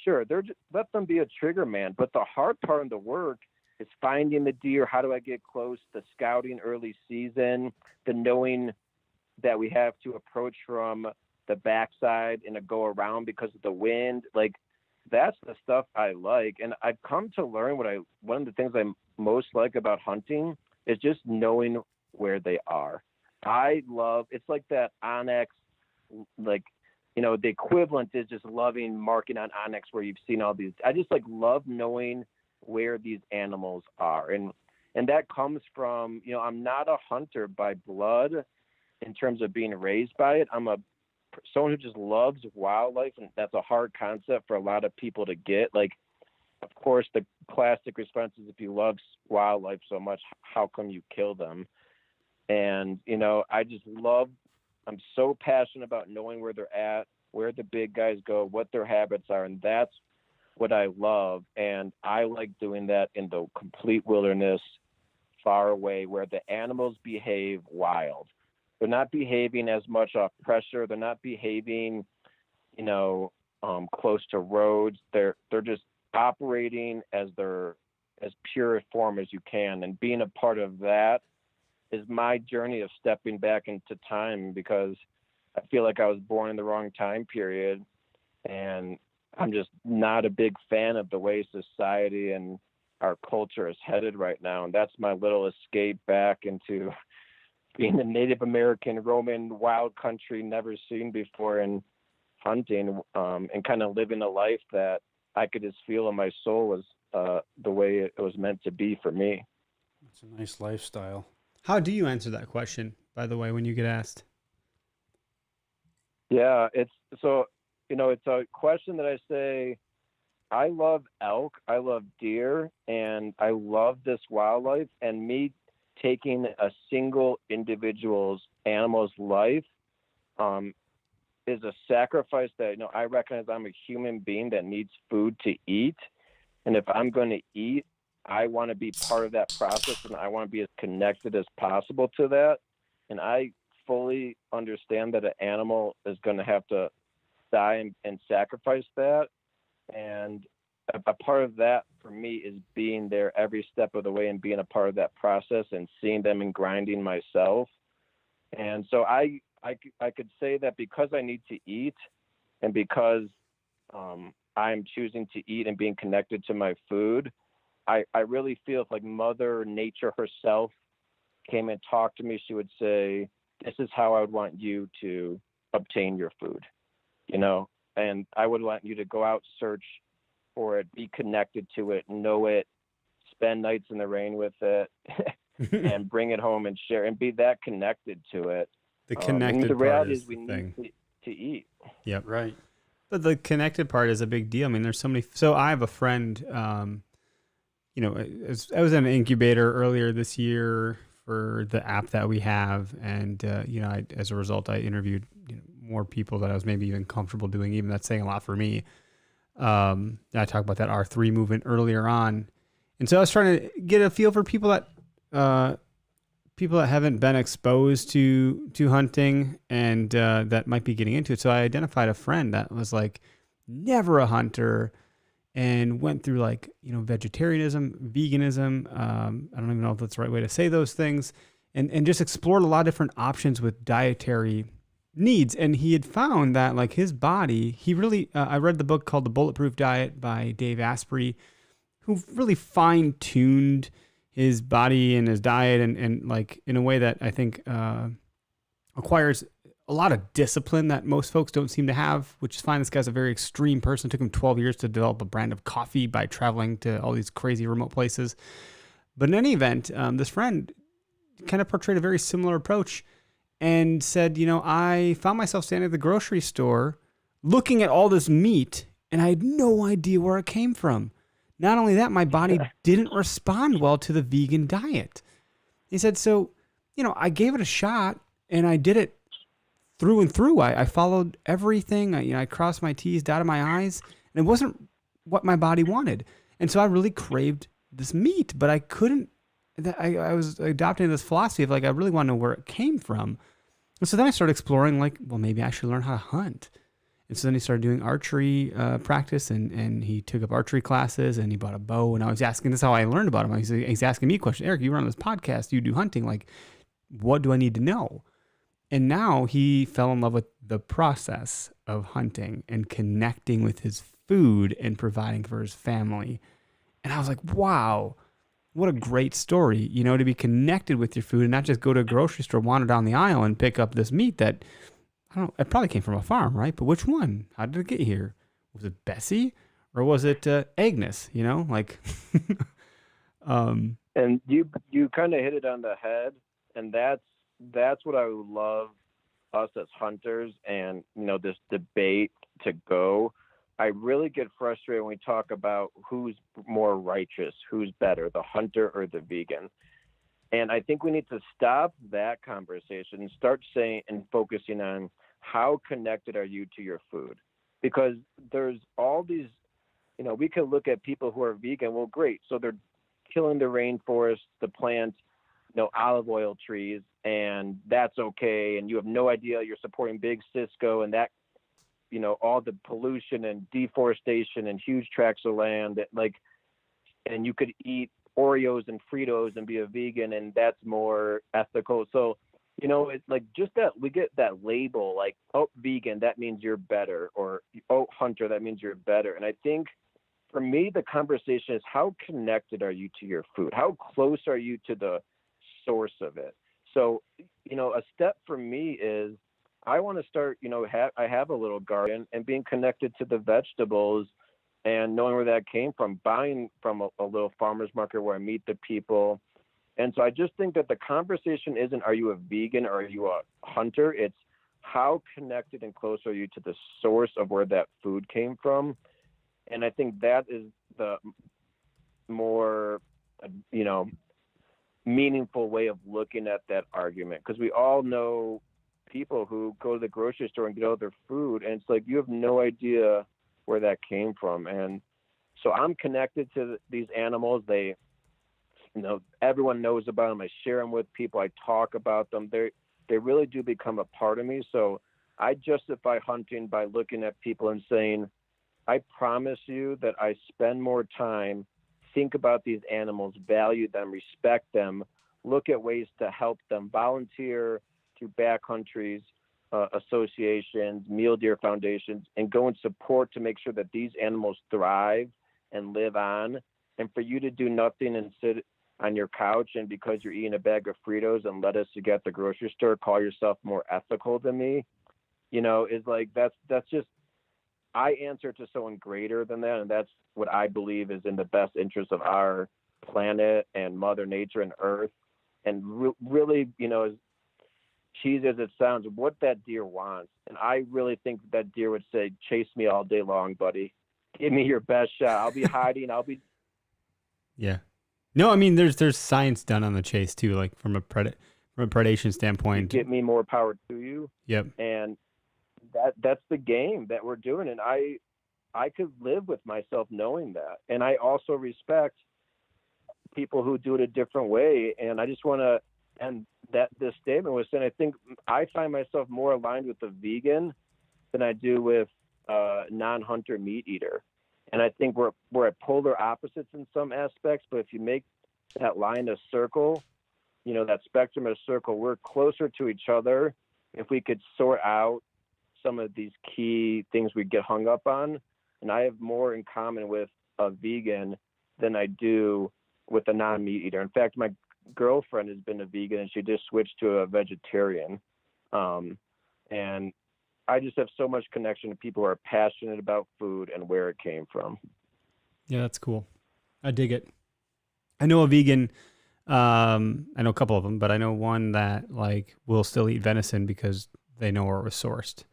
sure, let them be a trigger man. But the hard part of the work is finding the deer. How do I get close? The scouting early season, the knowing that we have to approach from the backside and a go around because of the wind. Like, that's the stuff I like. And I've come to learn one of the things I most like about hunting is just knowing where they are. It's like that onyx, like, the equivalent is just loving marking on onyx where you've seen all these. I just love knowing where these animals are. And that comes from, I'm not a hunter by blood in terms of being raised by it. I'm someone who just loves wildlife, and that's a hard concept for a lot of people to get. Like, of course, the classic response is, if you love wildlife so much, how come you kill them? And, I'm so passionate about knowing where they're at, where the big guys go, what their habits are. And that's what I love. And I like doing that in the complete wilderness, far away, where the animals behave wild. They're not behaving as much off pressure. They're not behaving, close to roads. They're just operating as pure a form as you can. And being a part of that is my journey of stepping back into time, because I feel like I was born in the wrong time period, and I'm just not a big fan of the way society and our culture is headed right now. And that's my little escape back into being a Native American, Roman, wild country, never seen before, and hunting, and kind of living a life that I could just feel in my soul was the way it was meant to be for me. It's a nice lifestyle. How do you answer that question, by the way, when you get asked? Yeah, it's a question that I say, I love elk, I love deer, and I love this wildlife, and me taking a single animal's life is a sacrifice that, I recognize I'm a human being that needs food to eat. And if I'm going to eat, I want to be part of that process, and I want to be as connected as possible to that. And I fully understand that an animal is going to have to die and sacrifice that. And a part of that for me is being there every step of the way and being a part of that process and seeing them and grinding myself. And so I could say that because I need to eat, and because I'm choosing to eat and being connected to my food, I really feel like Mother Nature herself came and talked to me. She would say, this is how I would want you to obtain your food, and I would want you to go out, search for it, be connected to it, know it, spend nights in the rain with it, and bring it home and share and be that connected to it. The connected the reality part is we need to eat. Yep. Right. But the connected part is a big deal. I mean, there's so many. So I have a friend, I was in an incubator earlier this year for the app that we have. And, as a result, I interviewed more people that I was maybe even comfortable doing. Even that's saying a lot for me. I talked about that R3 movement earlier on. And so I was trying to get a feel for people that haven't been exposed to hunting and that might be getting into it. So I identified a friend that was like never a hunter and went through vegetarianism, veganism. I don't even know if that's the right way to say those things, and just explored a lot of different options with dietary needs. And he had found that his body, he really, I read the book called The Bulletproof Diet by Dave Asprey, who really fine-tuned his body and his diet and in a way that I think requires a lot of discipline that most folks don't seem to have, which is fine. This guy's a very extreme person. It took him 12 years to develop a brand of coffee by traveling to all these crazy remote places. But in any event, this friend kind of portrayed a very similar approach. and said, I found myself standing at the grocery store looking at all this meat, and I had no idea where it came from. Not only that, my body didn't respond well to the vegan diet. He said, so, I gave it a shot, and I did it through and through. I followed everything. I crossed my T's, dotted my I's, and it wasn't what my body wanted. And so I really craved this meat, but I couldn't. I was adopting this philosophy of I really want to know where it came from. And so then I started exploring maybe I should learn how to hunt. And so then he started doing archery practice, and he took up archery classes, and he bought a bow. And I was asking, this is how I learned about him. He's asking me questions. Eric, you run this podcast, you do hunting. What do I need to know? And now he fell in love with the process of hunting and connecting with his food and providing for his family. And I was like, wow, what a great story, to be connected with your food and not just go to a grocery store, wander down the aisle and pick up this meat that, I don't know, it probably came from a farm, right? But which one? How did it get here? Was it Bessie or was it Agnes, And you kind of hit it on the head, and that's what I would love us as hunters and, this debate to go. I really get frustrated when we talk about who's more righteous, who's better, the hunter or the vegan. And I think we need to stop that conversation and start saying and focusing on how connected are you to your food? Because there's all these, we could look at people who are vegan. Well, great. So they're killing the rainforest, the plant, olive oil trees, and that's okay. And you have no idea you're supporting big Cisco and that, all the pollution and deforestation and huge tracts of land and you could eat Oreos and Fritos and be a vegan, and that's more ethical. So, it's just that we get that label, vegan, that means you're better, or, hunter, that means you're better. And I think for me, the conversation is how connected are you to your food? How close are you to the source of it? So, a step for me is I want to start, I have a little garden, and being connected to the vegetables and knowing where that came from, buying from a little farmer's market where I meet the people. And so I just think that the conversation isn't, are you a vegan or are you a hunter? It's how connected and close are you to the source of where that food came from? And I think that is the more, meaningful way of looking at that argument. Because we all know people who go to the grocery store and get all their food, and it's you have no idea where that came from. And so I'm connected to these animals. They, everyone knows about them. I share them with people. I talk about them. They really do become a part of me. So I justify hunting by looking at people and saying, I promise you that I spend more time, think about these animals, value them, respect them, look at ways to help them, volunteer to backcountries, associations, mule deer foundations, and go and support to make sure that these animals thrive and live on. And for you to do nothing and sit on your couch, and because you're eating a bag of Fritos and lettuce you get at the grocery store, call yourself more ethical than me, is that's just, I answer to someone greater than that. And that's what I believe is in the best interest of our planet and Mother Nature and Earth. And really, as cheesy as it sounds, what that deer wants. And I really think that deer would say, chase me all day long, buddy. Give me your best shot. I'll be hiding. Yeah. No, I mean, there's science done on the chase too, from a predation standpoint. Get me more power to you. Yep. And that's the game that we're doing. And I could live with myself knowing that. And I also respect people who do it a different way. And I just want to, and that this statement was saying, I think I find myself more aligned with a vegan than I do with a non-hunter meat eater. And I think we're at polar opposites in some aspects, but if you make that line a circle, that spectrum a circle, we're closer to each other. If we could sort out some of these key things we get hung up on, and I have more in common with a vegan than I do with a non-meat eater. In fact, my girlfriend has been a vegan and she just switched to a vegetarian. And I just have so much connection to people who are passionate about food and where it came from. Yeah, that's cool. I dig it. I know a vegan I know a couple of them, but I know one that like will still eat venison because they know where it was sourced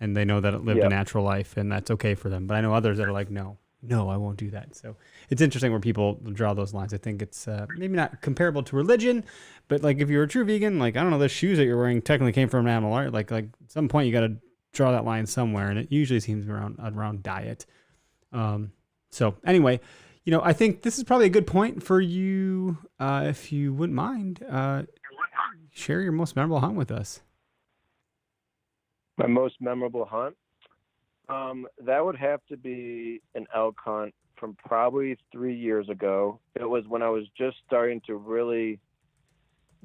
and they know that it lived a natural life and that's okay for them. But I know others that are like, no, I won't do that. So it's interesting where people draw those lines. I think it's maybe not comparable to religion, but like if you're a true vegan, like, I don't know, the shoes that you're wearing technically came from an animal, right? Like at some point you got to draw that line somewhere, and it usually seems around diet. So anyway, I think this is probably a good point for you, if you wouldn't mind, share your most memorable hunt with us. My most memorable hunt? That would have to be an elk hunt from probably 3 years ago. It was when I was just starting to really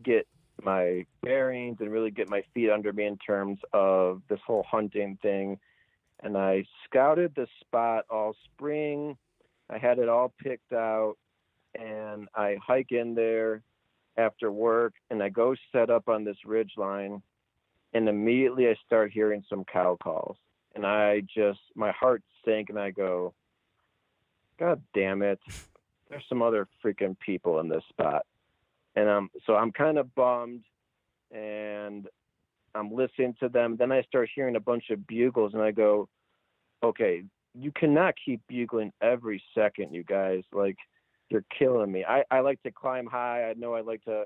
get my bearings and really get my feet under me in terms of this whole hunting thing. And I scouted the spot all spring. I had it all picked out, and I hike in there after work, and I go set up on this ridge line, and immediately I start hearing some cow calls. And my heart sank, and I go, God damn it. There's some other freaking people in this spot. And so I'm kind of bummed, and I'm listening to them. Then I start hearing a bunch of bugles, and I go, okay, you cannot keep bugling every second, you guys. Like, you're killing me. I like to climb high. I know I like to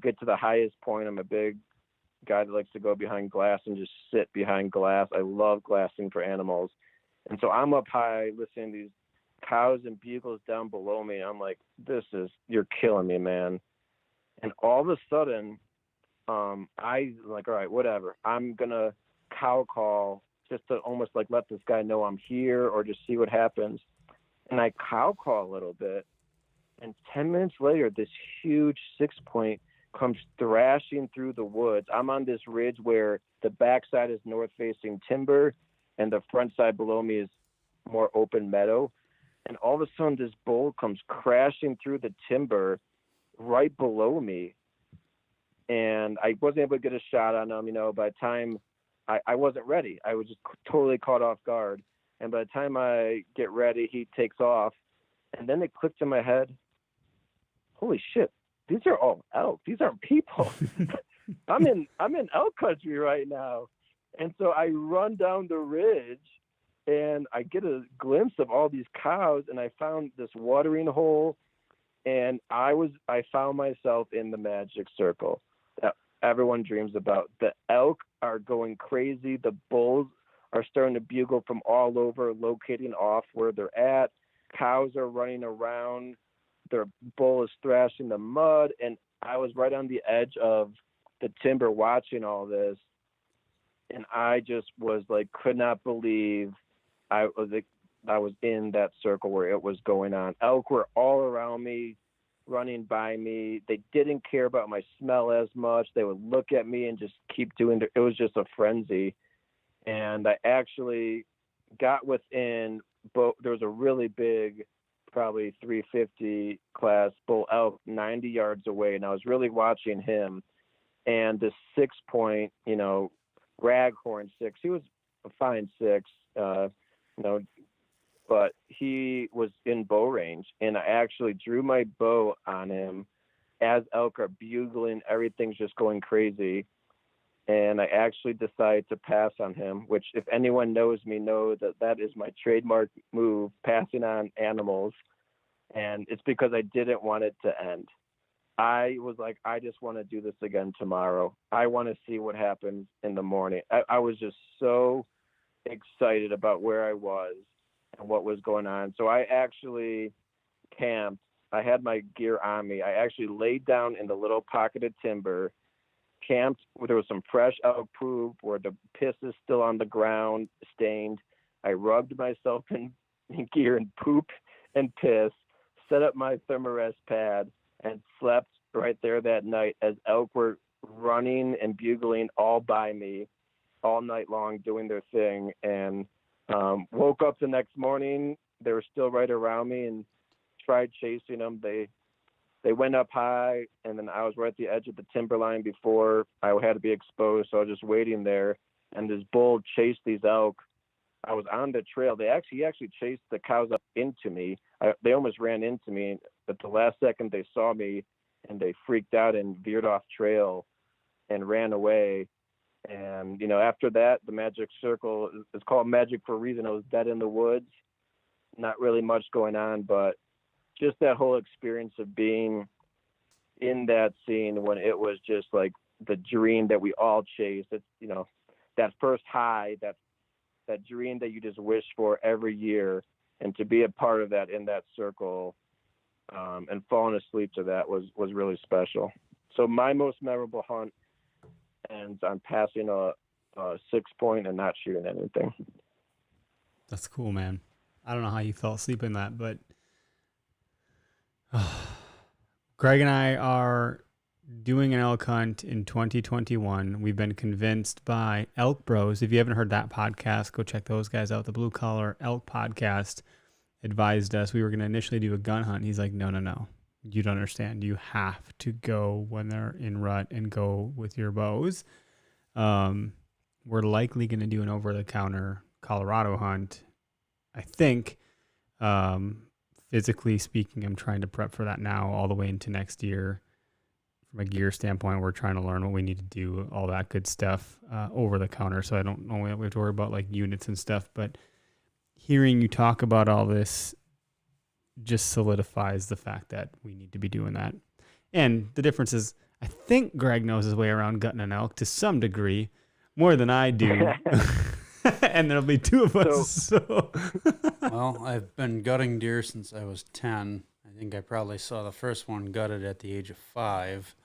get to the highest point. I'm a big guy that likes to go behind glass and just sit behind glass. I love glassing for animals. And so I'm up high listening to these cows and bugles down below me. I'm like, you're killing me, man. And all of a sudden, I like, all right, whatever. I'm going to cow call just to almost like let this guy know I'm here or just see what happens. And I cow call a little bit. And 10 minutes later, this huge 6-point comes thrashing through the woods. I'm on this ridge where the backside is north-facing timber and the front side below me is more open meadow. And all of a sudden, this bull comes crashing through the timber right below me. And I wasn't able to get a shot on him. By the time I wasn't ready, I was just totally caught off guard. And by the time I get ready, he takes off. And then it clicked in my head, holy shit, these are all elk. These aren't people. I'm in elk country right now. And so I run down the ridge, and I get a glimpse of all these cows, and I found this watering hole, and I found myself in the magic circle that everyone dreams about. The elk are going crazy. The bulls are starting to bugle from all over, locating off where they're at. Cows are running around. Their bull is thrashing the mud, and I was right on the edge of the timber watching all this, and I just was like, could not believe I was in that circle where it was going on. Elk were all around me, running by me. They didn't care about my smell as much. They would look at me and just keep doing it. It was just a frenzy. And I actually got within, there was a really big, probably 350 class bull elk 90 yards away, and I was really watching him. And the 6-point, raghorn 6, he was a fine 6, but he was in bow range, and I actually drew my bow on him as elk are bugling. Everything's just going crazy. And I actually decided to pass on him, which if anyone knows me, know that is my trademark move, passing on animals. And it's because I didn't want it to end. I was like, I just want to do this again tomorrow. I want to see what happens in the morning. I was just so excited about where I was and what was going on. So I actually camped. I had my gear on me. I actually laid down in the little pocket of timber, camped where there was some fresh elk poop, where the piss is still on the ground, stained. I rubbed myself in gear and poop and piss, set up my thermarest pad, and slept right there that night as elk were running and bugling all by me all night long, doing their thing. And woke up the next morning, they were still right around me, and tried chasing them. They went up high, and then I was right at the edge of the timberline before I had to be exposed. So I was just waiting there, and this bull chased these elk. I was on the trail. He actually chased the cows up into me. They almost ran into me. But the last second they saw me and they freaked out and veered off trail and ran away. And, after that, the magic circle is called magic for a reason. It was dead in the woods, not really much going on, but just that whole experience of being in that scene when it was just like the dream that we all chased. It's, that first high, that dream that you just wish for every year, and to be a part of that in that circle, and falling asleep to that was really special. So my most memorable hunt ends on passing a 6-point and not shooting anything. That's cool, man. I don't know how you fell asleep in that, but Greg and I are doing an elk hunt in 2021. We've been convinced by Elk Bros. If you haven't heard that podcast, go check those guys out. The Blue Collar Elk Podcast advised us we were going to initially do a gun hunt. He's like, no. You don't understand. You have to go when they're in rut and go with your bows. We're likely going to do an over-the-counter Colorado hunt. I think, physically speaking, I'm trying to prep for that now all the way into next year. From a gear standpoint, we're trying to learn what we need to do, all that good stuff over the counter. So I don't know we have to worry about like units and stuff. But hearing you talk about all this just solidifies the fact that we need to be doing that. And the difference is, I think Greg knows his way around gutting an elk to some degree, more than I do. And there'll be two of us. So. Well, I've been gutting deer since I was 10. I think I probably saw the first one gutted at the age of 5.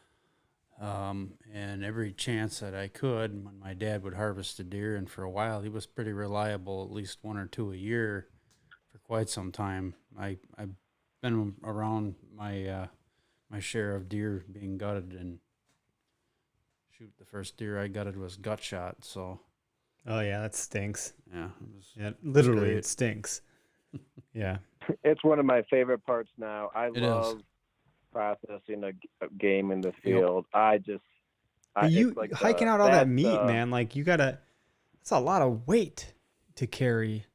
And every chance that I could, when my dad would harvest a deer, and for a while he was pretty reliable, at least 1 or 2 a year for quite some time. I've been around my my share of deer being gutted, and the first deer I gutted was gut shot. So, oh yeah, that stinks. Yeah, literally it stinks. Yeah, it's one of my favorite parts now. I love processing a game in the field. Yep. Hiking out all that meat, man. Like it's a lot of weight to carry.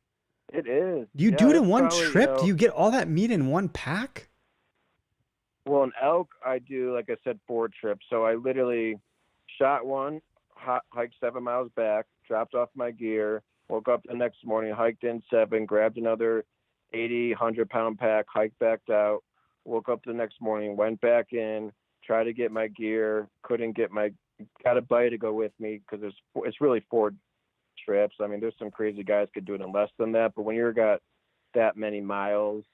It is. Do you do it in one trip? Do you get all that meat in one pack? Well, an elk, I do, like I said, 4 trips. So I literally shot one, hiked 7 miles back, dropped off my gear, woke up the next morning, hiked in 7, grabbed another 80, 100-pound pack, hiked back out, woke up the next morning, went back in, tried to get my gear, got a buddy to go with me because it's really 4 trips. I mean, there's some crazy guys could do it in less than that, but when you've got that many miles,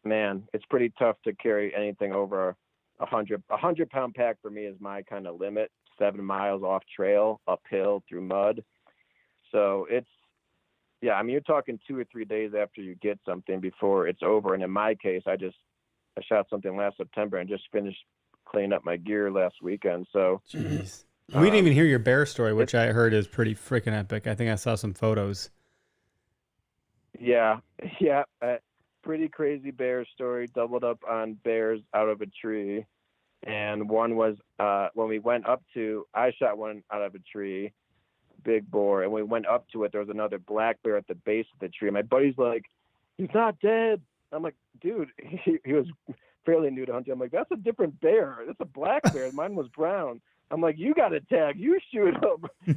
man, it's pretty tough to carry anything over 100-pound pack for me is my kind of limit. 7 miles off trail, uphill through mud. So you're talking 2 or 3 days after you get something before it's over. And in my case, I shot something last September and just finished cleaning up my gear last weekend. So, jeez. We didn't even hear your bear story, which I heard is pretty freaking epic. I think I saw some photos. Yeah. Pretty crazy bear story, doubled up on bears out of a tree. And one was when we went up to, I shot one out of a tree, big boar, and we went up to it, there was another black bear at the base of the tree. My buddy's like, he's not dead. I'm like, dude, he was fairly new to hunting. I'm like, that's a different bear. That's a black bear. Mine was brown. I'm like, you got a tag. You shoot him.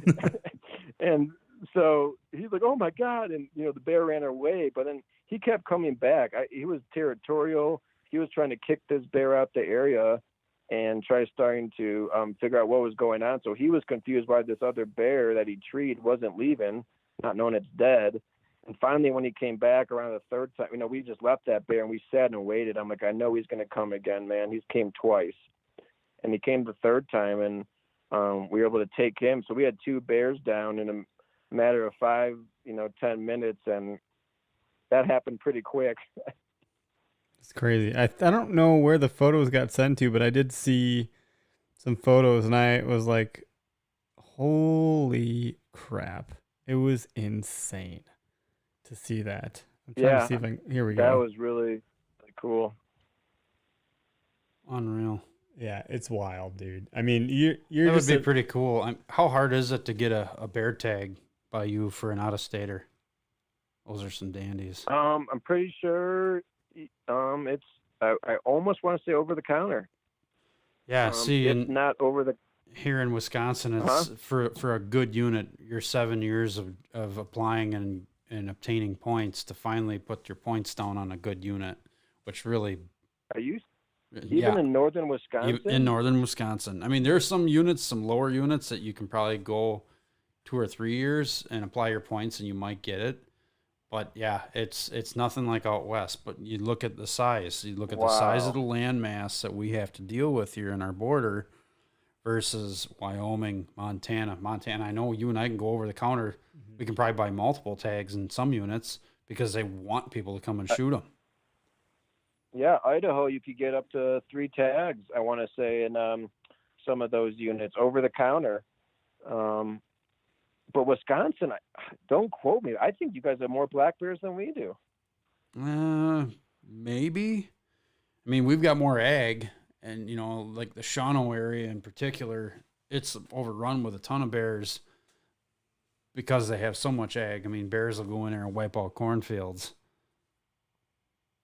And so he's like, oh, my God. And, the bear ran away. But then he kept coming back. He was territorial. He was trying to kick this bear out the area and starting to figure out what was going on. So he was confused why this other bear that he treed wasn't leaving, not knowing it's dead. And finally, when he came back around the third time, we just left that bear and we sat and waited. I'm like, I know he's going to come again, man. He's came twice. And he came the third time, and we were able to take him. So we had 2 bears down in a matter of 5, 10 minutes, and that happened pretty quick. It's crazy. I don't know where the photos got sent to, but I did see some photos, and I was like, holy crap. It was insane to see that. I'm trying to see if here we go. That was really cool. Unreal. Yeah, it's wild, dude. I mean, you're that just would be pretty cool. How hard is it to get a bear tag by you for an out-of-stater? Those are some dandies. I'm pretty sure It's I almost want to say over the counter. Yeah, see, it's not over the. Here in Wisconsin, it's for a good unit, your 7 years of applying and obtaining points to finally put your points down on a good unit, which really. Are you even in northern Wisconsin? In northern Wisconsin. I mean, there's some units, some lower units that you can probably go 2 or 3 years and apply your points and you might get it. But yeah, it's nothing like out west. But you look at the size. You look at the size of the land mass that we have to deal with here in our border versus Wyoming, Montana. I know you and I can go over the counter. We can probably buy multiple tags in some units because they want people to come and shoot them. Yeah, Idaho, you could get up to 3 tags, I want to say, in some of those units over the counter. But Wisconsin, don't quote me. I think you guys have more black bears than we do. Maybe. I mean, we've got more ag, and, like the Shawano area in particular, it's overrun with a ton of bears because they have so much ag. I mean, bears will go in there and wipe out cornfields.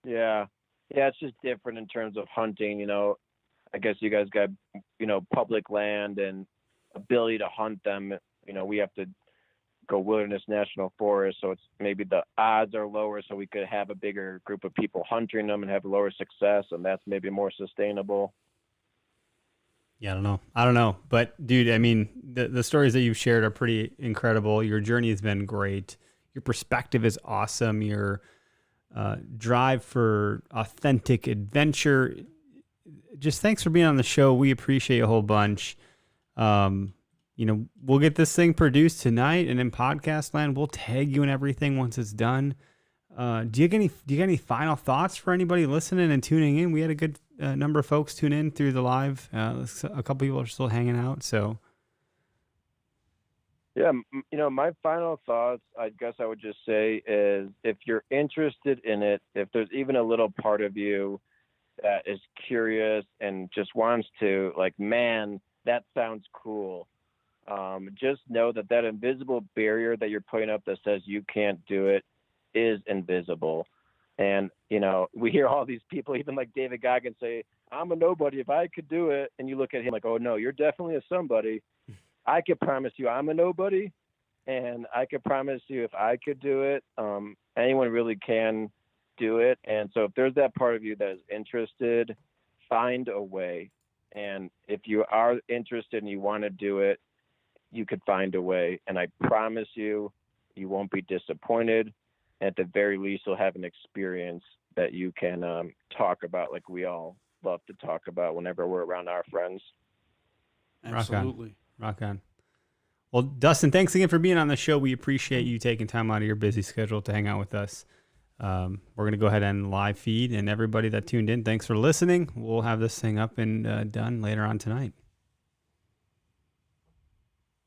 Yeah. Yeah, it's just different in terms of hunting. I guess you guys got, public land and ability to hunt them. We have to go wilderness national forest, so it's maybe the odds are lower, so we could have a bigger group of people hunting them and have lower success, and that's maybe more sustainable. Yeah, I don't know. But dude, I mean, the stories that you've shared are pretty incredible. Your journey has been great. Your perspective is awesome. Your drive for authentic adventure. Just thanks for being on the show. We appreciate you a whole bunch. We'll get this thing produced tonight, and in podcast land, we'll tag you and everything once it's done. Do you get any final thoughts for anybody listening and tuning in? We had a good number of folks tune in through the live. A couple people are still hanging out. So, yeah, my final thoughts, I guess I would just say is if you're interested in it, if there's even a little part of you that is curious and just wants to, like, man, that sounds cool. Just know that invisible barrier that you're putting up that says you can't do it is invisible. And, we hear all these people, even like David Goggins, say, I'm a nobody. If I could do it. And you look at him like, oh, no, you're definitely a somebody. I could promise you I'm a nobody. And I could promise you if I could do it, anyone really can do it. And so if there's that part of you that is interested, find a way. And if you are interested and you want to do it, you could find a way. And I promise you, you won't be disappointed. At the very least, you'll have an experience that you can talk about, like we all love to talk about whenever we're around our friends. Absolutely. Rock on. Well, Dustin, thanks again for being on the show. We appreciate you taking time out of your busy schedule to hang out with us. We're going to go ahead and live feed, and everybody that tuned in, thanks for listening. We'll have this thing up and done later on tonight.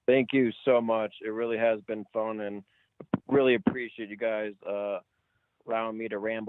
Thank you so much. It really has been fun, and really appreciate you guys allowing me to ramble